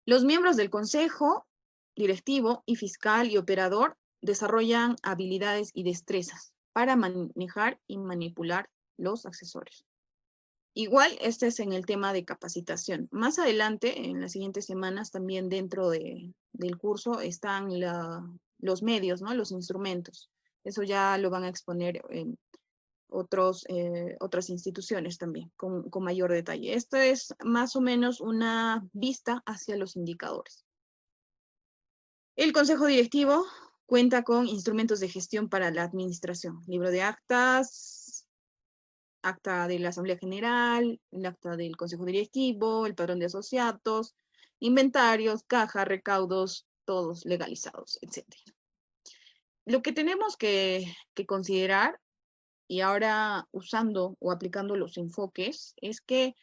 Los miembros del consejo directivo y fiscal y operador desarrollan habilidades y destrezas para manejar y manipular los accesorios. Igual, este es en el tema de capacitación. Más adelante, en las siguientes semanas, también dentro del curso están los medios, ¿no? Los instrumentos. Eso ya lo van a exponer en otras instituciones también, con mayor detalle. Esto es más o menos una vista hacia los indicadores. El Consejo Directivo cuenta con instrumentos de gestión para la administración, libro de actas, acta de la Asamblea General, el acta del Consejo Directivo, el padrón de asociados, inventarios, caja, recaudos, todos legalizados, etc. Lo que tenemos que considerar, y ahora usando o aplicando los enfoques, es que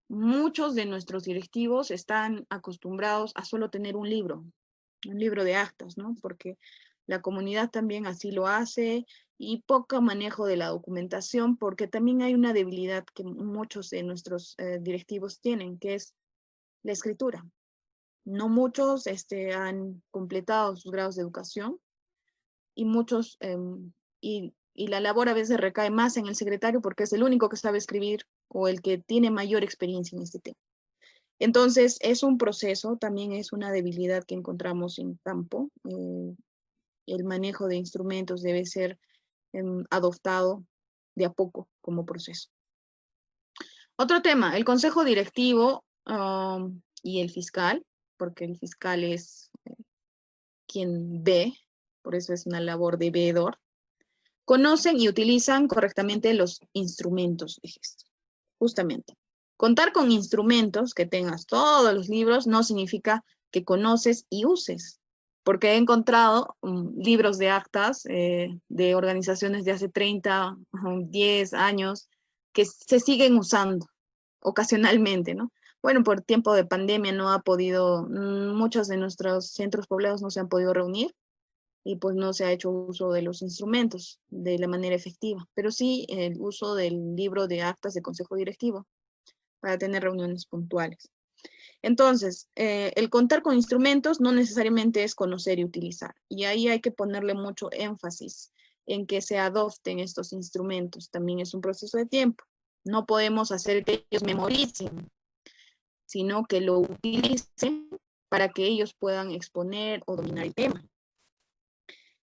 muchos de nuestros directivos están acostumbrados a solo tener un libro de actas, ¿no? Porque la comunidad también así lo hace, y poco manejo de la documentación, porque también hay una debilidad que muchos de nuestros directivos tienen, que es la escritura. No muchos han completado sus grados de educación, y muchos, y la labor a veces recae más en el secretario porque es el único que sabe escribir o el que tiene mayor experiencia en este tema. Entonces, es un proceso, también es una debilidad que encontramos en campo. El manejo de instrumentos debe ser adoptado de a poco como proceso. Otro tema, el consejo directivo y el fiscal, porque el fiscal es quien ve, por eso es una labor de veedor, conocen y utilizan correctamente los instrumentos de gestión. Justamente, contar con instrumentos, que tengas todos los libros, no significa que conoces y uses, porque he encontrado libros de actas de organizaciones de hace 30, 10 años que se siguen usando ocasionalmente, ¿no? Bueno, por tiempo de pandemia no ha podido, muchos de nuestros centros poblados no se han podido reunir, y pues no se ha hecho uso de los instrumentos de la manera efectiva, pero sí el uso del libro de actas de consejo directivo para tener reuniones puntuales. Entonces, el contar con instrumentos no necesariamente es conocer y utilizar, y ahí hay que ponerle mucho énfasis en que se adopten estos instrumentos. También es un proceso de tiempo. No podemos hacer que ellos memoricen, sino que lo utilicen para que ellos puedan exponer o dominar el tema.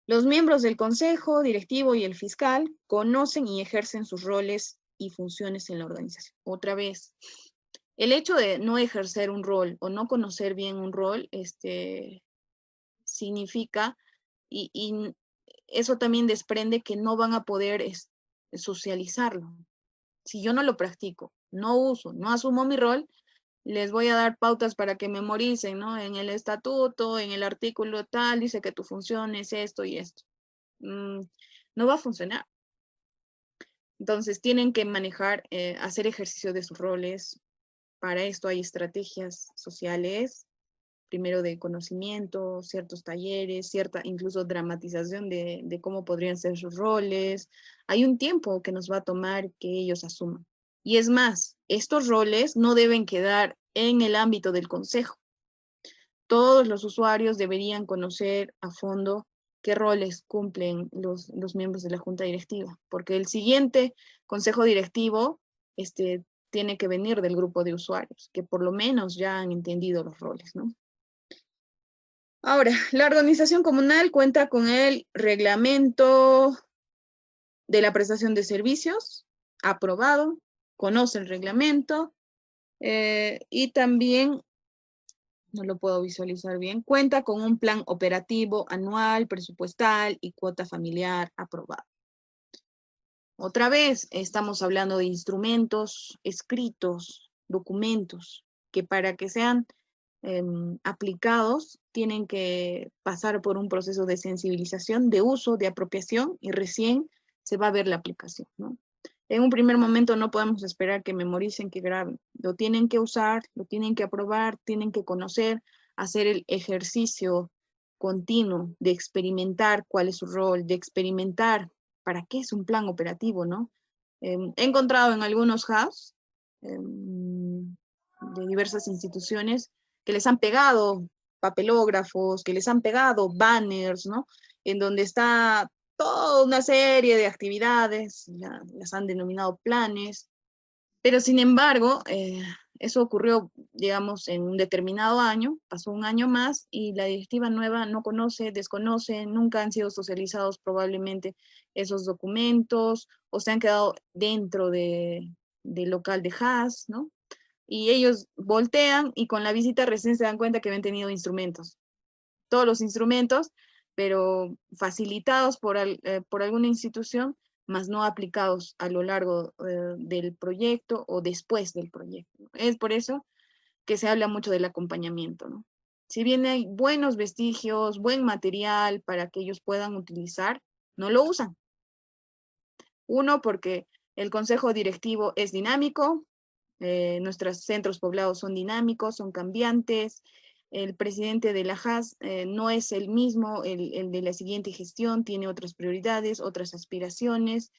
Los miembros del consejo directivo y el fiscal conocen y ejercen sus roles y funciones en la organización. Otra vez, el hecho de no ejercer un rol o no conocer bien un rol, significa, y eso también desprende que no van a poder socializarlo. Si yo no lo practico, no uso, no asumo mi rol, les voy a dar pautas para que memoricen, ¿no? En el estatuto, en el artículo tal, dice que tu función es esto y esto. No va a funcionar. Entonces tienen que manejar, hacer ejercicio de sus roles. Para esto hay estrategias sociales, primero de conocimiento, ciertos talleres, cierta incluso dramatización de cómo podrían ser sus roles. Hay un tiempo que nos va a tomar que ellos asuman. Y es más, estos roles no deben quedar en el ámbito del consejo. Todos los usuarios deberían conocer a fondo qué roles cumplen los miembros de la junta directiva, porque el siguiente consejo directivo tiene que venir del grupo de usuarios, que por lo menos ya han entendido los roles, ¿no? Ahora, la organización comunal cuenta con el reglamento de la prestación de servicios aprobado, conoce el reglamento, y también, no lo puedo visualizar bien, cuenta con un plan operativo anual, presupuestal y cuota familiar aprobado. Otra vez, estamos hablando de instrumentos escritos, documentos, que para que sean aplicados tienen que pasar por un proceso de sensibilización, de uso, de apropiación, y recién se va a ver la aplicación, ¿no? En un primer momento no podemos esperar que memoricen, que graben. Lo tienen que usar, lo tienen que aprobar, tienen que conocer, hacer el ejercicio continuo de experimentar cuál es su rol, de experimentar para qué es un plan operativo, ¿no? He encontrado en algunos hubs de diversas instituciones que les han pegado papelógrafos, que les han pegado banners, ¿no? En donde está toda una serie de actividades, las han denominado planes, Pero sin embargo, eso ocurrió, digamos, en un determinado año, pasó un año más y la directiva nueva no conoce, desconoce, nunca han sido socializados probablemente esos documentos o se han quedado dentro del local de Haas, ¿no? Y ellos voltean y con la visita recién se dan cuenta que habían tenido instrumentos, todos los instrumentos, pero facilitados por alguna institución, más no aplicados a lo largo del proyecto o después del proyecto. Es por eso que se habla mucho del acompañamiento, ¿no? Si bien hay buenos vestigios, buen material para que ellos puedan utilizar, no lo usan. Uno, porque el consejo directivo es dinámico, nuestros centros poblados son dinámicos, son cambiantes, el presidente de la Haas no es el mismo, el de la siguiente gestión, tiene otras prioridades, otras aspiraciones.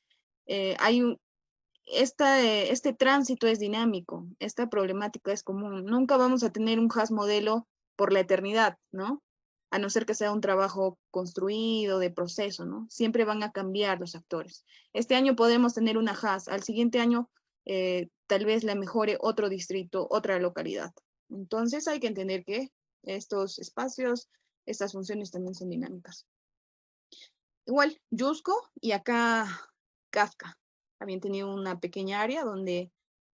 Este tránsito es dinámico, esta problemática es común. Nunca vamos a tener un Haas modelo por la eternidad, ¿no? A no ser que sea un trabajo construido, de proceso, ¿no? Siempre van a cambiar los actores. Este año podemos tener una Haas, al siguiente año tal vez la mejore otro distrito, otra localidad. Entonces hay que entender que estos espacios, estas funciones también son dinámicas. Igual, Yusco y acá Kafka habían tenido una pequeña área donde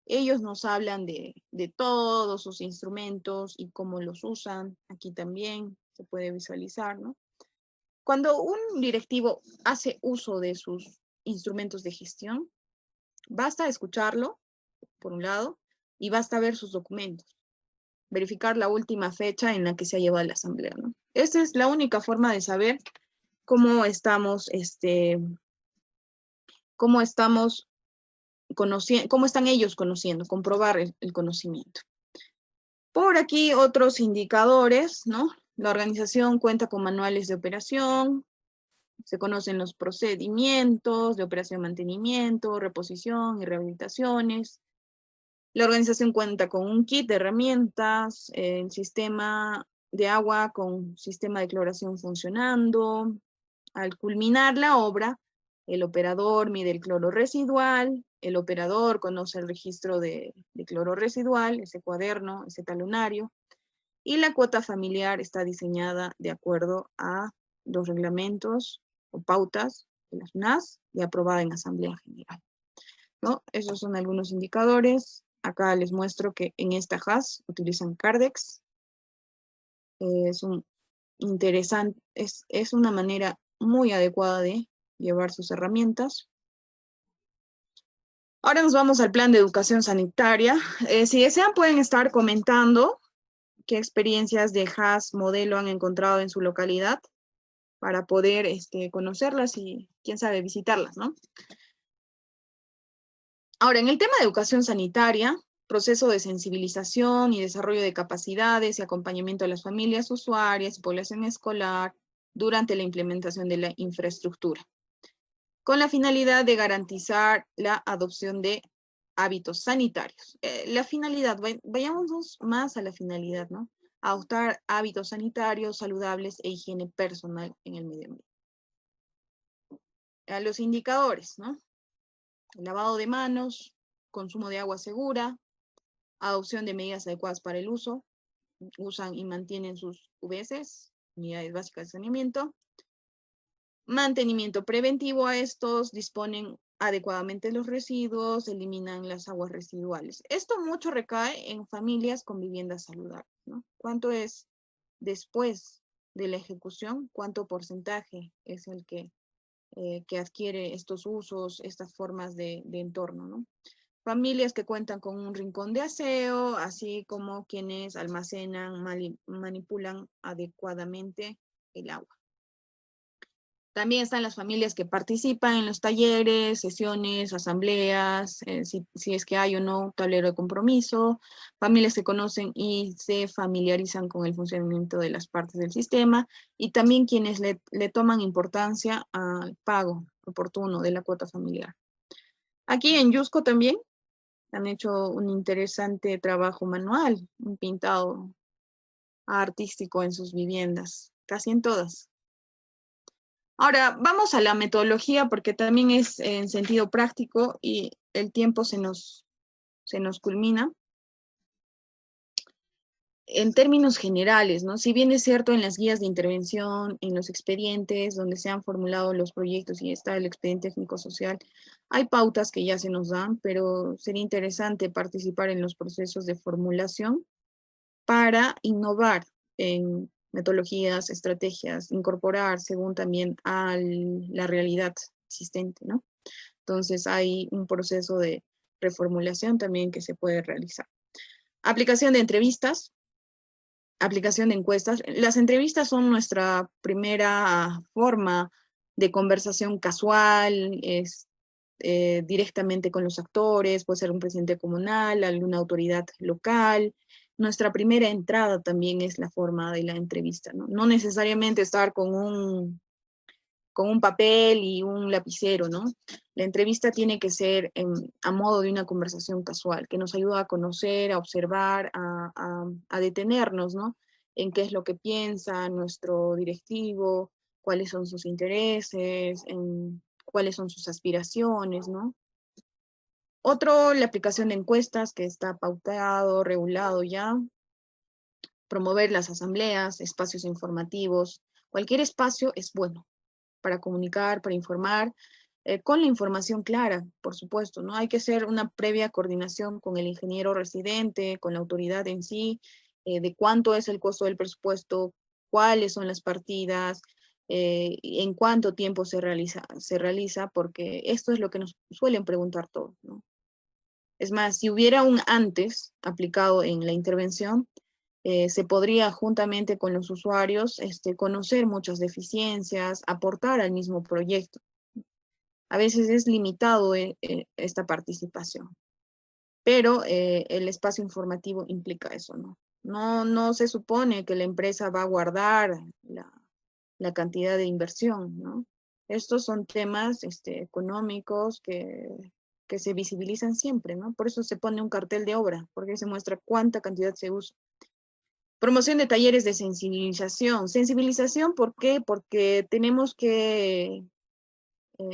ellos nos hablan de todos sus instrumentos y cómo los usan. Aquí también se puede visualizar, ¿no? Cuando un directivo hace uso de sus instrumentos de gestión, basta escucharlo, por un lado, y basta ver sus documentos, verificar la última fecha en la que se ha llevado la asamblea, ¿no? Esa es la única forma de saber cómo estamos conociendo, cómo están ellos conociendo, comprobar el conocimiento. Por aquí otros indicadores, ¿no? La organización cuenta con manuales de operación, se conocen los procedimientos de operación, mantenimiento, reposición y rehabilitaciones. La organización cuenta con un kit de herramientas, el sistema de agua con sistema de cloración funcionando. Al culminar la obra, el operador mide el cloro residual, el operador conoce el registro de cloro residual, ese cuaderno, ese talonario, y la cuota familiar está diseñada de acuerdo a los reglamentos o pautas de las FNAS y aprobada en Asamblea General, ¿no? Esos son algunos indicadores. Acá les muestro que en esta Haas utilizan Cardex. Es una manera muy adecuada de llevar sus herramientas. Ahora nos vamos al plan de educación sanitaria. Si desean pueden estar comentando qué experiencias de Haas modelo han encontrado en su localidad para poder conocerlas y, quién sabe, visitarlas, ¿no? Ahora, en el tema de educación sanitaria, proceso de sensibilización y desarrollo de capacidades y acompañamiento a las familias usuarias y población escolar durante la implementación de la infraestructura, con la finalidad de garantizar la adopción de hábitos sanitarios. La finalidad, vayámonos más a la finalidad, ¿no? Adoptar hábitos sanitarios, saludables e higiene personal en el medio ambiente. A los indicadores, ¿no? El lavado de manos, consumo de agua segura, adopción de medidas adecuadas para el uso, usan y mantienen sus UBS, unidades básicas de saneamiento, mantenimiento preventivo a estos, disponen adecuadamente los residuos, eliminan las aguas residuales. Esto mucho recae en familias con viviendas saludables, ¿no? ¿Cuánto es después de la ejecución? ¿Cuánto porcentaje es el que adquiere estos usos, estas formas de entorno, ¿no? Familias que cuentan con un rincón de aseo, así como quienes almacenan, manipulan adecuadamente el agua. También están las familias que participan en los talleres, sesiones, asambleas, si es que hay o no tablero de compromiso, familias que conocen y se familiarizan con el funcionamiento de las partes del sistema, y también quienes le toman importancia al pago oportuno de la cuota familiar. Aquí en Yusco también han hecho un interesante trabajo manual, un pintado artístico en sus viviendas, casi en todas. Ahora, vamos a la metodología porque también es en sentido práctico y el tiempo se nos se nos culmina. En términos generales, ¿no? Si bien es cierto en las guías de intervención, en los expedientes donde se han formulado los proyectos y está el expediente técnico-social, hay pautas que ya se nos dan, pero sería interesante participar en los procesos de formulación para innovar en metodologías, estrategias, incorporar según también a la realidad existente, ¿no? Entonces hay un proceso de reformulación también que se puede realizar. Aplicación de entrevistas, aplicación de encuestas. Las entrevistas son nuestra primera forma de conversación casual, directamente con los actores, puede ser un presidente comunal, alguna autoridad local. Nuestra primera entrada también es la forma de la entrevista, ¿no? No necesariamente estar con un papel y un lapicero, ¿no? La entrevista tiene que ser a modo de una conversación casual, que nos ayuda a conocer, a observar, a detenernos, ¿no? En qué es lo que piensa nuestro directivo, cuáles son sus intereses, cuáles son sus aspiraciones, ¿no? Otro, la aplicación de encuestas, que está pautado, regulado ya. Promover las asambleas, espacios informativos. Cualquier espacio es bueno para comunicar, para informar, con la información clara, por supuesto, ¿no? Hay que hacer una previa coordinación con el ingeniero residente, con la autoridad en sí, de cuánto es el costo del presupuesto, cuáles son las partidas, en cuánto tiempo se realiza, porque esto es lo que nos suelen preguntar todos, ¿no? Es más, si hubiera un antes aplicado en la intervención, se podría juntamente con los usuarios conocer muchas deficiencias, aportar al mismo proyecto. A veces es limitado esta participación, pero el espacio informativo implica eso, ¿no? No se supone que la empresa va a guardar la cantidad de inversión, ¿no? Estos son temas económicos que se visibilizan siempre, ¿no? Por eso se pone un cartel de obra, porque se muestra cuánta cantidad se usa. Promoción de talleres de sensibilización. Sensibilización, ¿por qué? Porque tenemos que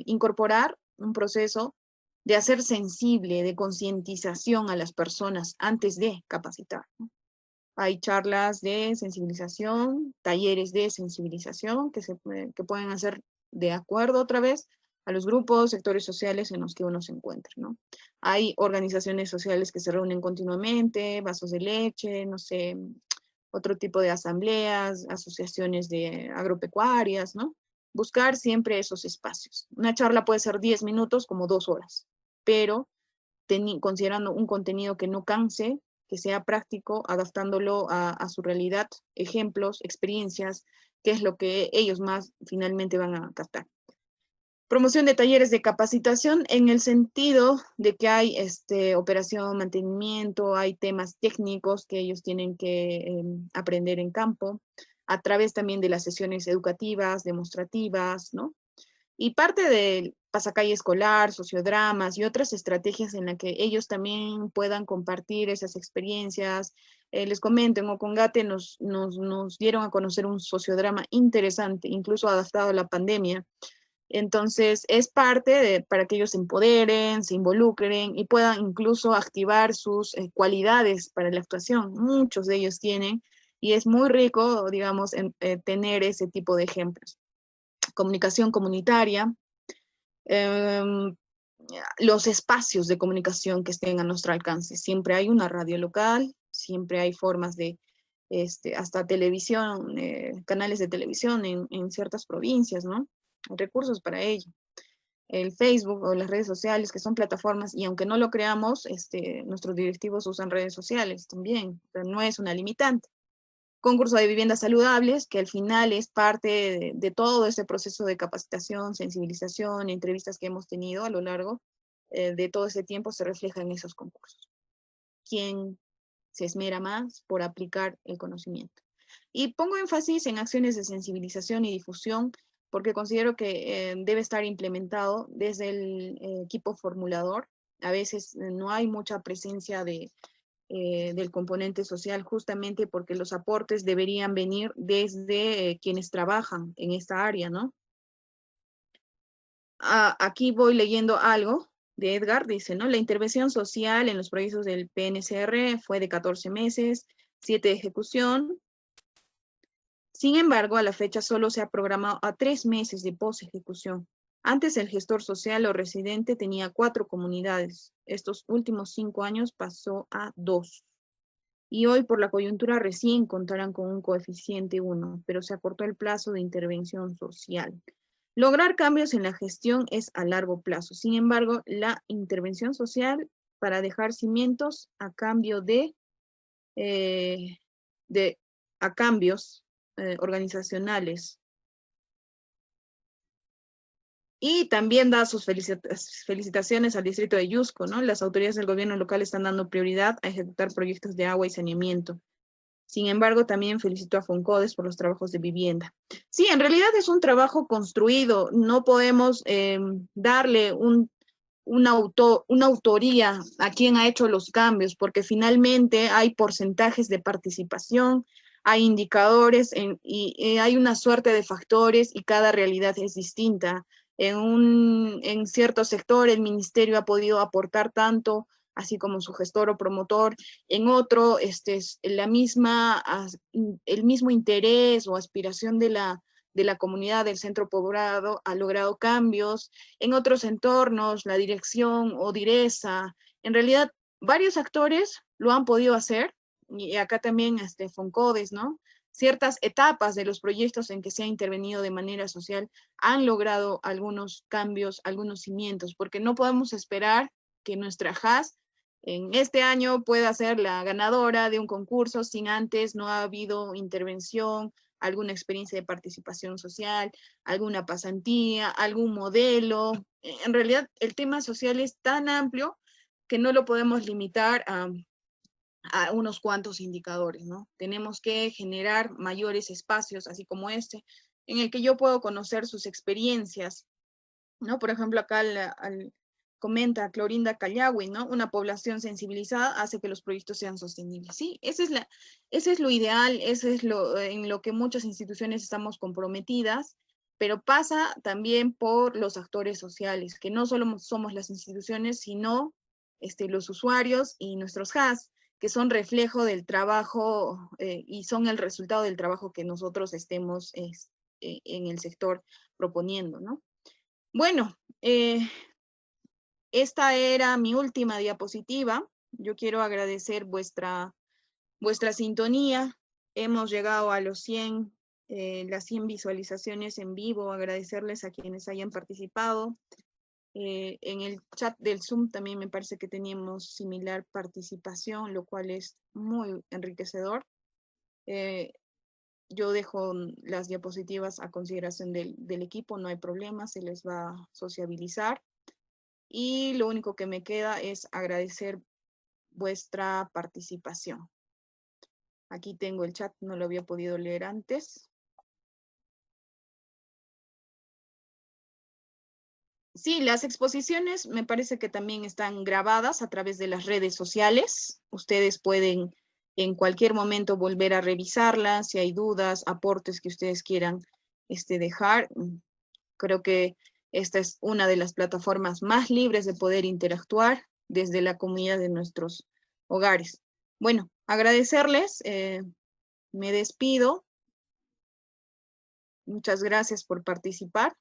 incorporar un proceso de hacer sensible, de concientización a las personas antes de capacitar, ¿no? Hay charlas de sensibilización, talleres de sensibilización que pueden hacer de acuerdo otra vez a los grupos, sectores sociales en los que uno se encuentra, ¿no? Hay organizaciones sociales que se reúnen continuamente, vasos de leche, no sé, otro tipo de asambleas, asociaciones de agropecuarias, ¿no? Buscar siempre esos espacios. Una charla puede ser 10 minutos como 2 horas, pero considerando un contenido que no canse, que sea práctico, adaptándolo a su realidad, ejemplos, experiencias, que es lo que ellos más finalmente van a captar. Promoción de talleres de capacitación en el sentido de que hay operación, mantenimiento, hay temas técnicos que ellos tienen que aprender en campo, a través también de las sesiones educativas, demostrativas, ¿no? Y parte del pasacalle escolar, sociodramas y otras estrategias en las que ellos también puedan compartir esas experiencias. Les comento, en Ocongate nos dieron a conocer un sociodrama interesante, incluso adaptado a la pandemia. Entonces, es parte para que ellos se empoderen, se involucren y puedan incluso activar sus cualidades para la actuación. Muchos de ellos tienen, y es muy rico, digamos, tener ese tipo de ejemplos. Comunicación comunitaria, los espacios de comunicación que estén a nuestro alcance. Siempre hay una radio local, siempre hay formas de, hasta televisión, canales de televisión en ciertas provincias, ¿no? Recursos para ello. El Facebook o las redes sociales, que son plataformas, y aunque no lo creamos, nuestros directivos usan redes sociales también, pero no es una limitante. Concurso de viviendas saludables, que al final es parte de todo ese proceso de capacitación, sensibilización, entrevistas que hemos tenido a lo largo de todo ese tiempo, se refleja en esos concursos. ¿Quién se esmera más por aplicar el conocimiento? Y pongo énfasis en acciones de sensibilización y difusión, porque considero que debe estar implementado desde el equipo formulador. A veces no hay mucha presencia del componente social, justamente porque los aportes deberían venir desde quienes trabajan en esta área, ¿no? Aquí voy leyendo algo de Edgar, dice, ¿no? La intervención social en los proyectos del PNCR fue de 14 meses, 7 de ejecución. Sin embargo, a la fecha solo se ha programado a 3 meses de post-ejecución. Antes el gestor social o residente tenía 4 comunidades. Estos últimos 5 años pasó a 2. Y hoy por la coyuntura recién contarán con un coeficiente 1, pero se acortó el plazo de intervención social. Lograr cambios en la gestión es a largo plazo. Sin embargo, la intervención social para dejar cimientos a cambio de cambios organizacionales. Y también da sus felicitaciones al distrito de Yusco, ¿no? Las autoridades del gobierno local están dando prioridad a ejecutar proyectos de agua y saneamiento. Sin embargo, también felicitó a Foncodes por los trabajos de vivienda. Sí, en realidad es un trabajo construido. No podemos darle una autoría a quien ha hecho los cambios, porque finalmente hay porcentajes de participación, hay indicadores y hay una suerte de factores y cada realidad es distinta. En cierto sector el ministerio ha podido aportar tanto, así como su gestor o promotor, en otro el mismo interés o aspiración de la comunidad del centro poblado ha logrado cambios, en otros entornos la dirección o direza, en realidad varios actores lo han podido hacer, y acá también Foncodes, ¿no? Ciertas etapas de los proyectos en que se ha intervenido de manera social han logrado algunos cambios, algunos cimientos, porque no podemos esperar que nuestra JAS en este año pueda ser la ganadora de un concurso sin antes no ha habido intervención, alguna experiencia de participación social, alguna pasantía, algún modelo. En realidad el tema social es tan amplio que no lo podemos limitar a unos cuantos indicadores, ¿no? Tenemos que generar mayores espacios, así como este, en el que yo puedo conocer sus experiencias, ¿no? Por ejemplo, acá comenta Clorinda Callawi, ¿no? Una población sensibilizada hace que los proyectos sean sostenibles. Sí, ese es lo ideal, ese es en lo que muchas instituciones estamos comprometidas, pero pasa también por los actores sociales, que no solo somos las instituciones, sino los usuarios y nuestros HAS, que son reflejo del trabajo y son el resultado del trabajo que nosotros estemos en el sector proponiendo, ¿no? Bueno, esta era mi última diapositiva. Yo quiero agradecer vuestra sintonía. Hemos llegado a las 100 visualizaciones en vivo. Agradecerles a quienes hayan participado. En el chat del Zoom también me parece que teníamos similar participación, lo cual es muy enriquecedor. Yo dejo las diapositivas a consideración del equipo, no hay problema, se les va a sociabilizar. Y lo único que me queda es agradecer vuestra participación. Aquí tengo el chat, no lo había podido leer antes. Sí, las exposiciones me parece que también están grabadas a través de las redes sociales. Ustedes pueden en cualquier momento volver a revisarlas, si hay dudas, aportes que ustedes quieran dejar. Creo que esta es una de las plataformas más libres de poder interactuar desde la comunidad de nuestros hogares. Bueno, agradecerles, me despido. Muchas gracias por participar.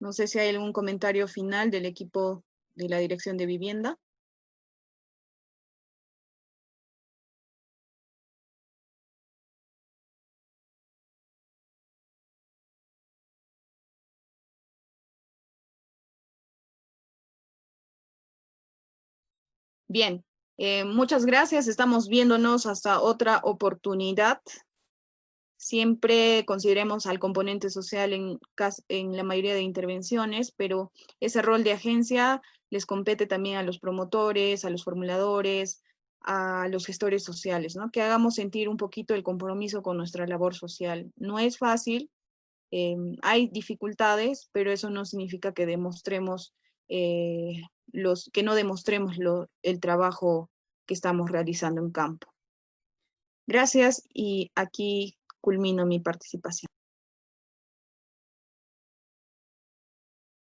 No sé si hay algún comentario final del equipo de la Dirección de Vivienda. Bien, muchas gracias. Estamos viéndonos hasta otra oportunidad. Siempre consideremos al componente social en la mayoría de intervenciones, pero ese rol de agencia les compete también a los promotores, a los formuladores, a los gestores sociales, ¿no? Que hagamos sentir un poquito el compromiso con nuestra labor social. No es fácil, hay dificultades, pero eso no significa que demostremos que no demostremos el trabajo que estamos realizando en campo. Gracias y aquí culmino mi participación.